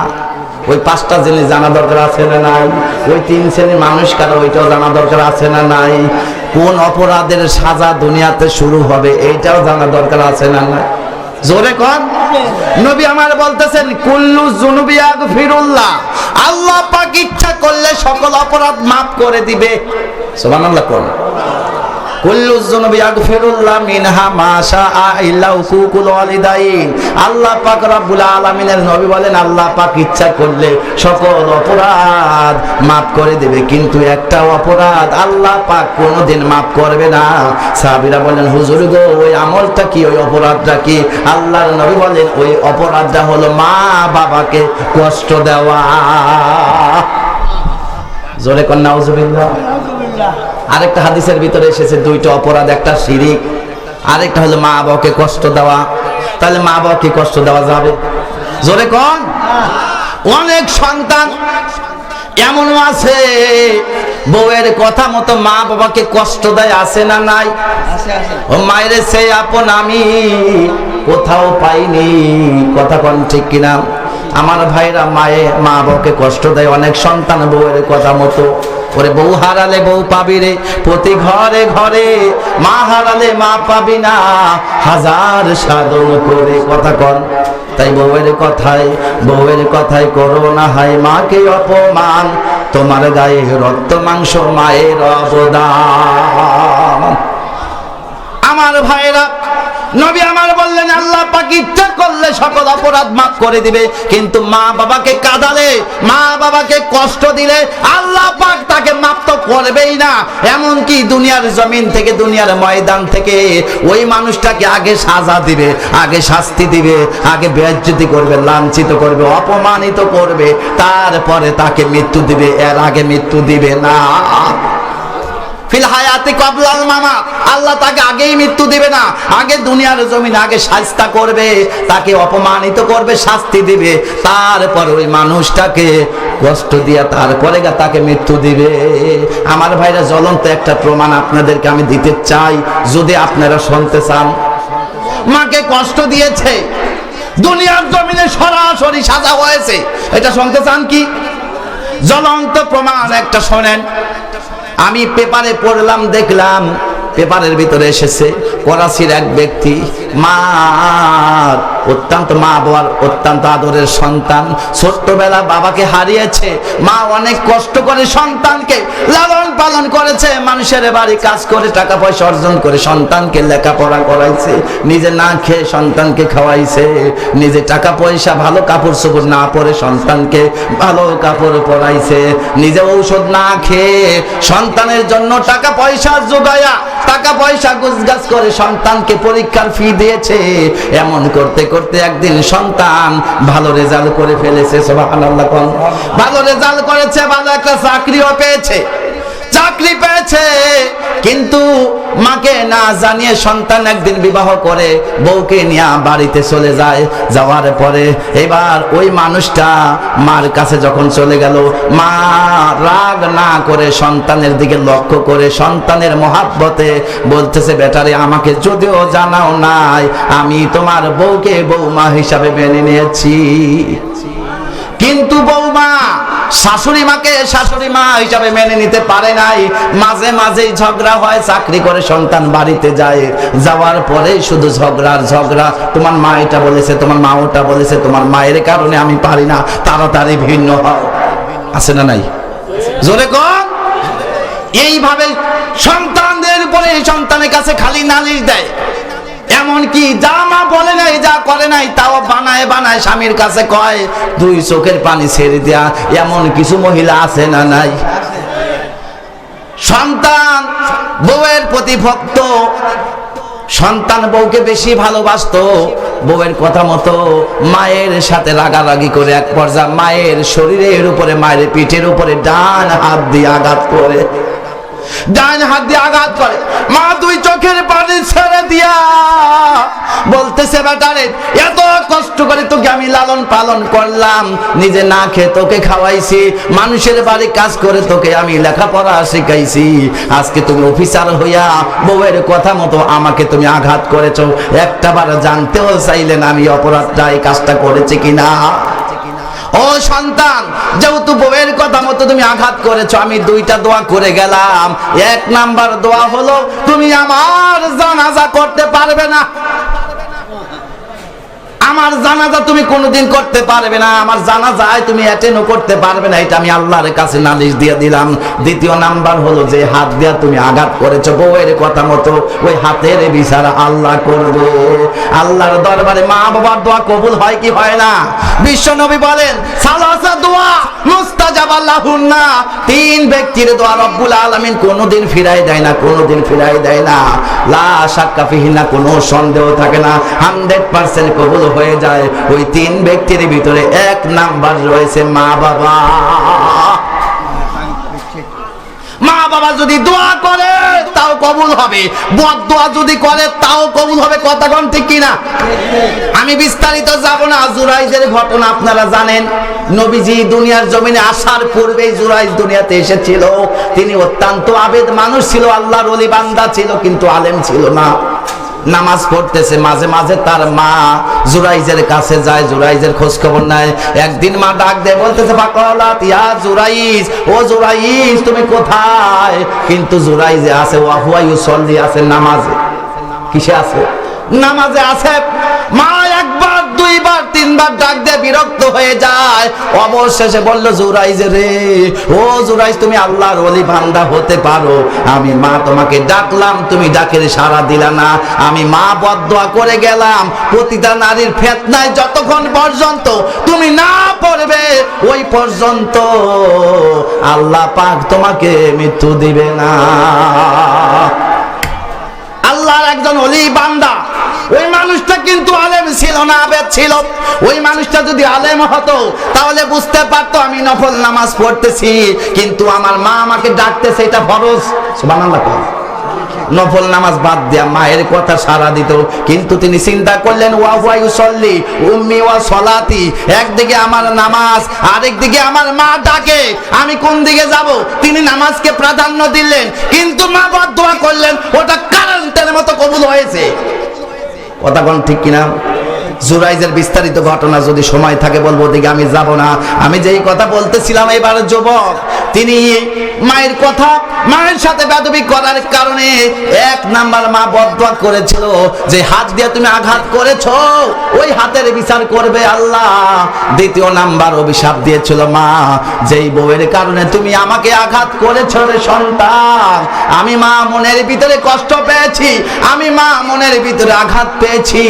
ওই 5টা জিনিস জানা দরকার আছে না নাই? ওই 3 শ্রেণীর মানুষ কারো ওইটাও জানা দরকার আছে না নাই? কোন অপরাধের সাজা দুনিয়াতে শুরু হবে এইটাও জানা দরকার আছে না নাই? জোরে কোন? নবী আমার বলতেছেন, কুল্লু যুনুবি ইয়াগফিরুল্লাহ, আল্লাহ পাক ইচ্ছা করলে সকল অপরাধ মাফ করে দিবে। সুবহানাল্লাহ কোন? কুল্লু যুনুবি ইয়াগফিরুল্লাহ মিনহা মা শাআ ইল্লা হুকুকুল ওয়ালিদাইন। আল্লাহ পাক রব্বুল আলামিনের নবী বলেন, আল্লাহ পাক ইচ্ছা করলে সকল অপরাধ মাফ করে দেবে, কিন্তু একটা অপরাধ আল্লাহ পাক কোনোদিন মাফ করবে না। সাহাবীরা বলেন, হুজুর গো ওই আমলটা কি, ওই অপরাধটা কি? আল্লাহর নবী বলেন, ওই অপরাধটা হলো মা বাবাকে কষ্ট দেওয়া। জোরে কোন নাউজুবিল্লাহ। আরেকটা হাদিসের ভিতরে এসেছে 2টা অপরাধ, একটা শিরিক, আরেকটা হলো মা বাবাকে কষ্ট দেওয়া। তাহলে মা বাবাকে কষ্ট দেওয়া যাবে? জোরে কোন? অনেক সন্তান এমন আছে বউয়ের কথা মতো মা বাবাকে কষ্ট দেয়, আছে না নাই? ও মায়ের সে আপন আমি কোথাও পাইনি। কথা কোন ঠিক কিনা? আমার ভাইরা, মা বাবাকে কষ্ট দেয় অনেক সন্তান বউয়ের কথা মতো। ওরে বউ হারালে বউ পাবি রে, প্রতি ঘরে ঘরে মা হারালে মা পাবি না, হাজার সাধন করে। কথা কন? তাই বউয়ের কথায় করো না হাই মাকে অপমান, তোমার গায়ে রক্ত মাংস মায়ের অবদান। আমার ভাইরা, নবী আমার বললেন আল্লাহ পাক ইচ্ছা করলে সকল অপরাধ মাফ করে দিবে, কিন্তু মা বাবাকে কাঁদালে, মা বাবাকে কষ্ট দিলে আল্লাহ পাক তাকে মাফ তো করবেই না, এমনকি দুনিয়ার জমিন থেকে, দুনিয়ার ময়দান থেকে ওই মানুষটাকে আগে সাজা দিবে, আগে শাস্তি দিবে, আগে বেইজ্জতি করবে, লাঞ্ছিত করবে, অপমানিত করবে, তারপরে তাকে মৃত্যু দিবে, এর আগে মৃত্যু দিবে না। ফিল হায়াতি ক্বাবলাল মামাত, আল্লাহ তাকে আগেই মৃত্যু দিবে না, আগে দুনিয়ার জমিনে আগে শাস্তি করবে, তাকে অপমানিত করবে, শাস্তি দিবে, তারপর ওই মানুষটাকে কষ্ট দিয়ে তারপরে তাকে মৃত্যু দিবে। আমার ভাইরা, জ্বলন্ত একটা প্রমাণ আপনাদেরকে আমি দিতে চাই, যদি আপনারা শুনতে চান। মাকে কষ্ট দিয়েছে, দুনিয়ার জমিনে সরাসরি সাজা হয়েছে, এটা শুনতে চান কি? জ্বলন্ত প্রমাণ একটা শোনেন। আমি পেপারে পড়লাম, দেখলাম পেপারের ভিতরে এসেছে করাচির এক ব্যক্তি, মা বাবার অত্যন্ত আদরের সন্তান, ছোট্টবেলা বাবাকে হারিয়েছে, মা অনেক কষ্ট করে সন্তানকে লালন পালন করেছে, মানুষের বাড়ি কাজ করে টাকা পয়সা অর্জন করে সন্তানকে লেখাপড়া করাইছে, নিজে না খেয়ে সন্তানকে খাওয়াইছে, নিজে টাকা পয়সা ভালো কাপড় চোপড় না পরে সন্তানকে ভালো কাপড় পরাইছে, নিজে ঔষধ না খেয়ে সন্তানের জন্য টাকা পয়সা জোগায়া, টাকা পয়সা গুজগাছ করে সন্তানকে পরীক্ষার ফি দিয়েছে। এমন করতে করতে একদিন সন্তান ভালো রেজাল্ট করে ফেলেছে, সুবহানাল্লাহ। ভালো রেজাল্ট করেছে, ভালো একটা চাকরিও পেয়েছে, চাকরি পেয়েছে, কিন্তু মাকে না জানিয়ে সন্তান একদিন বিবাহ করে বউকে নিয়ে বাড়িতে চলে যায়। যাওয়ার পরে এবার ওই মানুষটা মার কাছে যখন চলে গেল, মা রাগ না করে সন্তানের দিকে লক্ষ্য করে সন্তানের মহাব্বতে বলতেছে, বেটারে আমাকে যদিও জানাও নাই, আমি তোমার বউকে বৌমা হিসাবে মেনে নিয়েছি। কিন্তু বৌমা শাশুড়ি মাকে শাশুড়ি মা হিসাবে মেনে নিতে পারে নাই, মাঝে মাঝেই ঝগড়া হয়, চাকরি করে সন্তান বাড়িতে যায়, যাওয়ার পরে শুধু ঝগড়ার ঝগড়া, তোমার মা এটা বলেছে, তোমার মা ওটা বলেছে, তোমার মায়ের কারণে আমি পারি না, তাড়াতাড়ি ভিন্ন হও। আছে না নাই? জোরে কর। এইভাবে সন্তানদের উপরে সন্তানের কাছে খালি নালিশ দেয়, এমনকি যা মা বলে নাই, যা করে নাই তাও বানায় বানায় স্বামীর কাছে কয়, দুই চোখের পানি ছেড়ে দেয়া এমন কিছু মহিলা আছে না নাই? সন্তান বউয়ের প্রতি ভক্ত, সন্তান বউকে বেশি ভালোবাসতো, বউয়ের কথা মতো মায়ের সাথে রাগারাগি করে এক পর্যায়ে মায়ের শরীরের উপরে, মায়ের পিঠের উপরে ডান হাত দিয়ে আঘাত করে, ডান হাত দিয়ে আঘাত করে। মা দুই চোখের পানি ছেড়ে দিয়া বলতেছে, বেটারে এত কষ্ট করে তোকে আমি লালন পালন করলাম, নিজে না খেয়ে তোকে খাওয়াইছি, মানুষের বাড়ি কাজ করে তোকে আমি লেখাপড়া শিখাইছি, আজকে তুমি অফিসার হইয়া বউয়ের কথা মতো আমাকে তুমি আঘাত করেছো, একটাবার জানতেও চাইলেন আমি অপরাধটা, এই কাজটা করেছি কিনা? ও সন্তান, যেহেতু বউয়ের কথা মতো তুমি আঘাত করেছো, আমি দুইটা দোয়া করে গেলাম। এক নাম্বার দোয়া হলো, তুমি আমার জানাজা করতে পারবে না, আমার জানাজা তুমি কোনোদিন করতে পারবে না, আমার জানাজায় তুমি অ্যাটেন্ডও করতে পারবে না, এটা আমি আল্লাহর কাছে নালিশ দিয়ে দিলাম। দ্বিতীয় নাম্বার হলো, যে হাত দিয়ে তুমি আঘাত করেছো বউয়ের কথা মতো, ওই হাতের বিচার আল্লাহ করবে। আল্লাহর দরবারে মা বাবার দোয়া কবুল হয় কি হয় না? বিশ্ব নবী বলেন, সালাসা দোয়া মুস্তাজাবা লাহুন্না, তিন ব্যক্তির দোয়া রব্বুল আলামিন কোনোদিন ফিরাই দেয় না, কোনোদিন ফিরাই দেয় না, লা শাক্কা ফিহি, না কোনো সন্দেহ থাকে না, 100% কবুল হয়ে যায়। ওই তিন ব্যক্তির ভিতরে এক নাম্বার রয়েছে মা বাবা। মা বাবা যদি দোয়া করে তাও কবুল হবে, বদদোয়া যদি করে তাও কবুল হবে। কথা কোন ঠিক কিনা? আমি বিস্তারিত যাব না। জুরাইজের ঘটনা আপনারা জানেন, নবীজি দুনিয়ার জমিনে আসার পূর্বেই জুরাইজ দুনিয়াতে এসেছিল। তিনি অত্যন্ত আবেদ মানুষ ছিল, আল্লাহর ওলি বান্দা ছিল, কিন্তু আলেম ছিল না। নামাজ পড়তেছে, মাঝে মাঝে তার মা জুরাইজের কাছে যায়, জুরাইজের খোঁজ খবর নেয়। একদিন মা ডাক দেয়, বলতেছে, ফাকালাত ইয়া জুরাইজ, ও জুরাইজ তুমি কোথায়? কিন্তু জুরাইজে আছে, ওয়া হুয়া ইউসাল্লি, আছে নামাজে। কিসে আছে? নামাজে আছে, মা একবার দুইবার তিনবার ডাক দিয়ে বিরক্ত হয়ে যায়, অবশেষে বলল জুরাইজ রে, ও জুরাইজ তুমি আল্লাহর ওলি বান্দা হতে পারো, আমি মা তোমাকে ডাকলাম তুমি ডাকের সাড়া দিলা না, আমি মা বদদোয়া করে গেলাম প্রতিটা নারীর ফিতনায় যতক্ষণ পর্যন্ত তুমি না পড়বে ওই পর্যন্ত আল্লাহ পাক তোমাকে মৃত্যু দিবে না। আল্লাহর একজন ওলি বান্দা, ওই মানুষটা কিন্তু আলেম ছিল না, আবেদ ছিল। ওই মানুষটা যদি আলেম হতো তাহলে বুঝতে পারতো আমি নফল নামাজ পড়তেছি কিন্তু আমার মা আমাকে ডাকতেছে, এটা ফরজ। সুবহানাল্লাহ। নফল নামাজ বাদ দিয়া মায়ের কথা সারা দিত, কিন্তু তিনি চিন্তা করলেন ওয়া হুয়া ইউসাল্লি উম্মি ওয়া সলাতি, একদিকে আমার নামাজ আরেকদিকে আমার মা ডাকে, আমি কোন দিকে যাব? তিনি নামাজকে প্রাধান্য দিলেন কিন্তু মা বদদোয়া করলেন, ওটা কারেন্টের মতো কবুল হয়েছে। কথা কোন ঠিক কিনা? জুরাইজের বিস্তারিত ঘটনা যদি সময় থাকে বলবো, ওদিকে আমি যাব না। আমি যেই কথা বলতেছিলাম, এবার যুবক তিনি মায়ের কথা, মায়ের সাথে বেয়াদবি করার কারণে এক নাম্বার মা বদদোয়া করেছিল যে হাত দিয়ে তুমি আঘাত করেছো ওই হাতের বিচার করবে আল্লাহ। দ্বিতীয় নাম্বার অভিশাপ দিয়েছিল মা, যেই বউয়ের কারণে তুমি আমাকে আঘাত করেছো রে সন্তান, আমি মা মনের ভিতরে কষ্ট পেয়েছি, আমি মা মনের ভিতরে আঘাত পেয়েছি,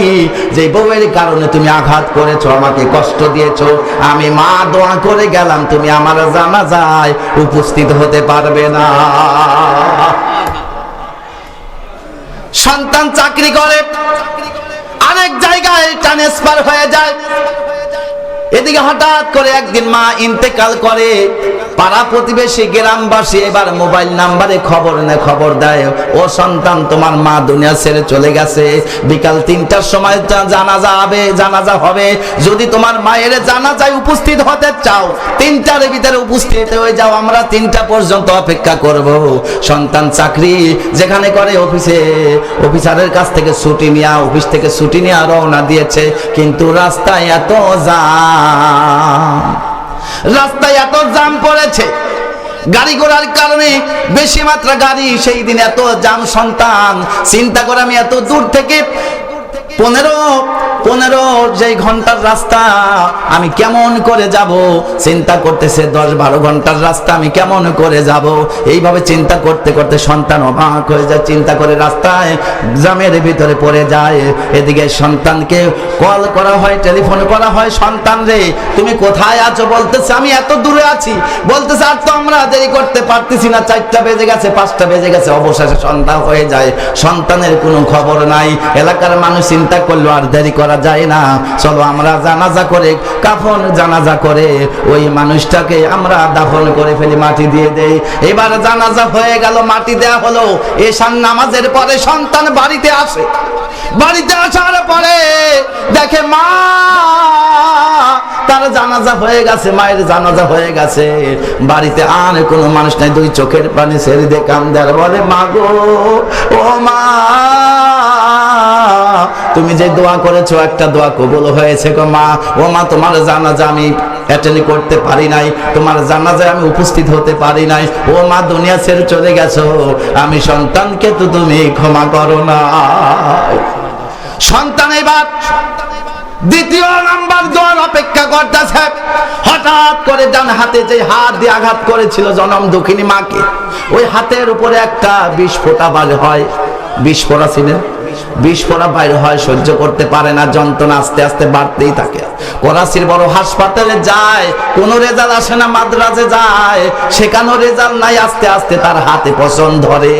যেই বউয়ের কারণে তুমি আঘাত করেছো আমাকে কষ্ট দিয়েছো, আমি মা দোয়া করে গেলাম তুমি আমার জানাজায় উপস্থিত হতে পারবে না। সন্তান চাকরি করে আরেক জায়গায় ট্রান্সফার হয়ে যায়, এদিকে হঠাৎ করে একদিন মা ইন্তেকাল করে, পাড়া প্রতিবেশী গ্রামবাসী এবার মোবাইল নাম্বারে খবর দেয়, ও সন্তান তোমার মা দুনিয়া ছেড়ে চলে গেছে, বিকাল 3টার সময় জানাজা হবে, যদি তোমার মায়ের জানাজায় উপস্থিত হতে চাও 3টার ভিতরে উপস্থিত হয়ে যাও, আমরা 3টা পর্যন্ত অপেক্ষা করব। সন্তান চাকরি যেখানে করে অফিসে, অফিসারের কাছ থেকে ছুটি নিয়ে অফিস থেকে ছুটি নিয়ে রওনা দিয়েছে, কিন্তু রাস্তায় এত রাস্তায় এত জাম পড়েছে, গাড়ি ঘোড়ার কারণে বেশি মাত্রা গাড়ি, সেই দিন এত জাম। সন্তান চিন্তা করে আমি এত দূর থেকে 15 যেই ঘন্টার রাস্তা আমি কেমন করে যাব, চিন্তা করতেছে 10-12 ঘন্টার রাস্তা আমি কেমন করে যাব। এইভাবে চিন্তা করতে করতে সন্তান অবাক হয়ে যায়, চিন্তা করে রাস্তায় জামের ভিতরে পড়ে যায়। এদিকে সন্তানকে কল করা হয়, টেলিফোন করা হয়, সন্তান রে তুমি কোথায় আছো? বলতেছে আমি এত দূরে আছি। বলতেছে আর তো আমরা দেরি করতে পারতেছি না, 4টা বেজে গেছে, 5টা বেজে গেছে। অবশেষে সন্ধ্যা হয়ে যায়, সন্তানের কোনো খবর নাই। এলাকার মানুষ চিন্তা করলো আর দেরি করা যায় না, চলো আমরা জানাজা করে কাফন জানাজা করে ওই মানুষটাকে আমরা দাফন করে ফেলি, মাটি দিয়ে দেই। এবার জানাজা হয়ে গেল, মাটি দেয়া হলো। এশার নামাজের পরে সন্তান বাড়িতে আসে, বাড়িতে আসার পরে দেখে মা তার জানাজা হয়ে গেছে, মায়ের জানাজা হয়ে গেছে, বাড়িতে আর কোনো মানুষ নাই। 2 চোখের পানি ছেড়ে দিয়ে কান্দে আর বলে মা গো, ও মা তুমি যে দোয়া করেছো একটা দোয়া কবুল হয়েছে গো মা। ও মা তোমার জানাজা আমি অ্যাটেন্ড করতে পারি নাই, তোমার জানাজায় আমি উপস্থিত হতে পারি নাই। ও মা দুনিয়া ছেড়ে চলে গেছো, আমি সন্তানকে তো তুমি ক্ষমা করো না। সন্তান এবার দ্বিতীয় নাম্বার দোয়ার অপেক্ষা করতেছে। হঠাৎ করে ডান হাতে যে হাত দিয়ে আঘাত করেছিল জনম দুঃখিনী মাকে, ওই হাতের উপরে একটা বিস্ফোটা বার হয়। বিস্ফোরা ছিলেন, বিস্ফোরা বাইর হয়, সহ্য করতে পারে না, যন্ত্রণা আস্তে আস্তে বাড়তেই থাকে। করাচির বড় হাসপাতালে যায়, কোনো রেজাল্ট আসে না। মাদ্রাজে যায়, সেখানেও রেজাল্ট নাই। আস্তে আস্তে তার হাতে পছন্দ ধরে।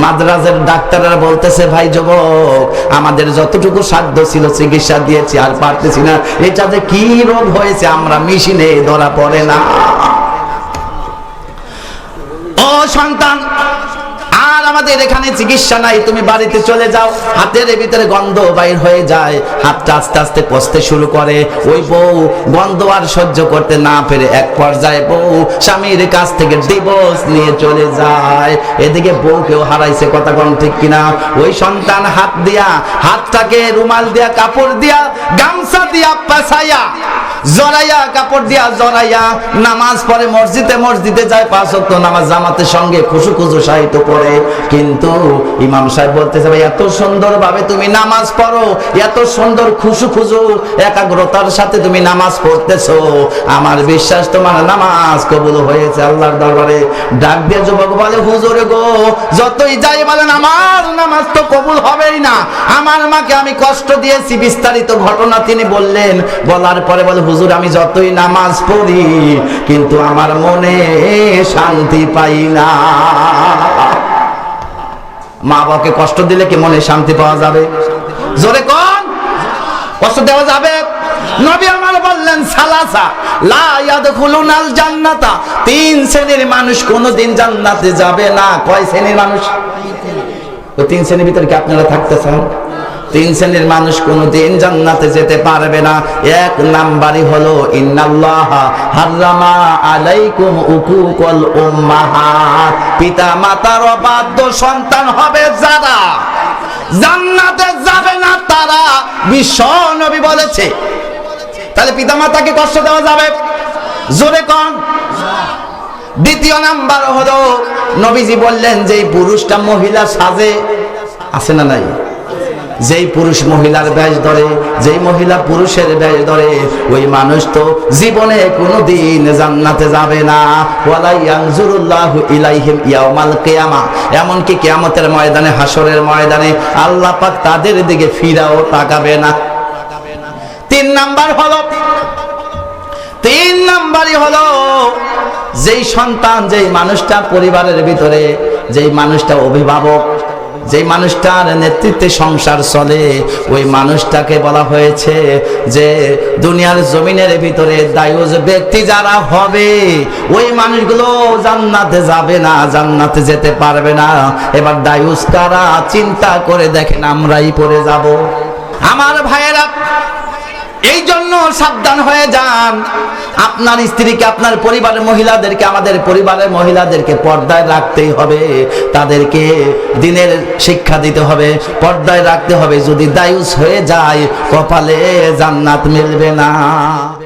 মাদ্রাজের ডাক্তাররা বলতেছে ভাই যুবক, আমাদের যতটুকু সাধ্য ছিল চিকিৎসা দিয়েছি, আর পারতেছি না। এটা যে কি রোগ হয়েছে আমরা মেশিনে ধরা পড়ে না। ও সন্তান, আর আমাদের এখানে চিকিৎসা নাই, তুমি বাড়িতে চলে যাও। হাতের ভিতরে গন্ধ বাইর হয়ে যায়, হাতটা আস্তে আস্তে পচতে শুরু করে। ওই বউ গন্ধ আর সহ্য করতে না পেরে এক পর্যায়ে বউ স্বামীর কাছ থেকে ডিভোর্স নিয়ে চলে যায়। এদিকে বউকেও হারাইছে, কথা কোন ঠিক কিনা? ওই সন্তান হাতটাকে রুমাল দিয়া, কাপড় দিয়া, গামছা দিয়া পেঁচাইয়া জড়াইয়া, কাপড় দিয়া জড়াইয়া নামাজ পড়ে, মসজিদে মসজিদে যায়, 5 ওয়াক্ত নামাজ জামাতের সঙ্গে খুশু খুশু সাহিত্য পড়ে। কিন্তু ইমাম সাহেব বলতেছে, ভাই এত সুন্দর ভাবে তুমি নামাজ পড়ো, এত সুন্দর খুশু খুশু একাগ্রতার সাথে তুমি নামাজ পড়তেছো, আমার বিশ্বাস তোমার নামাজ কবুল হয়েছে আল্লাহর দরবারে। ডাক দিয়ে যুবক বলে, হুজুর গো, যতই যাই বলেন আমার নামাজ তো কবুল হবেই না, আমার মাকে আমি কষ্ট দিয়েছি। বিস্তারিত ঘটনা তিনি বললেন। বলার পরে বলে, হুজুর আমি যতই নামাজ পড়ি কিন্তু আমার মনে শান্তি পাই না। মা বাবাকে কষ্ট দিলে কি মনে শান্তি পাওয়া যাবে? জোরে কোন, কষ্ট দেওয়া যাবে? নবী আমার বললেন, সালাসা লা ইয়াদখুলুনাল জান্নাতা, 3 শ্রেণীর মানুষ কোনোদিন জান্নাতে যাবে না। কয় শ্রেণীর মানুষ? ওই 3 শ্রেণীর ভিতরে কি আপনারা থাকতে চান? 3 শ্রেণীর মানুষ কোনোদিন জান্নাতে যেতে পারবে না। 1 নাম্বারই হলো, ইন্নাল্লাহা হারামা আলাইকুম উকুকুল উম্মাহাত, পিতা মাতার অবাধ্য সন্তান হবে যারা, জান্নাতে যাবে না তারা, বিশ্ব নবী বলেছে। তাহলে পিতা মাতাকে কষ্ট দেওয়া যাবে? জোরে কোন। দ্বিতীয় নাম্বার হলো, নবীজি বললেন, যেই পুরুষটা মহিলা সাজে, আছে না নাই? যেই পুরুষ মহিলার বেশ ধরে, যেই মহিলা পুরুষের বেশ ধরে, ওই মানুষ তো জীবনে কোনোদিন জান্নাতে যাবে না। ওয়ালা ইয়ানজুরুল্লাহু ইলাইহিম ইয়াউমাল কিয়ামা, এমনকি কিয়ামতের ময়দানে, হাসরের ময়দানে আল্লাহ পাক তাদের দিকে ফিরাও তাকাবে না। 3 নাম্বারই হলো, যেই সন্তান, যেই মানুষটা পরিবারের ভিতরে, যেই মানুষটা অভিভাবক, যেই মানুষটার নেতৃত্বে সংসার চলে, ওই মানুষটাকে বলা হয়েছে যে দুনিয়ার জমিনের ভিতরে দায়ুস ব্যক্তি যারা হবে, ওই মানুষগুলো জান্নাতে যাবে না, জান্নাতে যেতে পারবে না। এবার দায়ুস কারা চিন্তা করে দেখেন, আমরাই পড়ে যাব। আমার ভাইয়েরা, এই জন্য সাবধান হয়ে যান। আপনার স্ত্রীকে, আপনার পরিবারের মহিলাদেরকে, আমাদের পরিবারের মহিলাদেরকে পর্দায় রাখতেই হবে, তাদেরকে দিনের শিক্ষা দিতে হবে, পর্দায় রাখতে হবে। যদি দায়ুস হয়ে যায়, কপালে জান্নাত মিলবে না।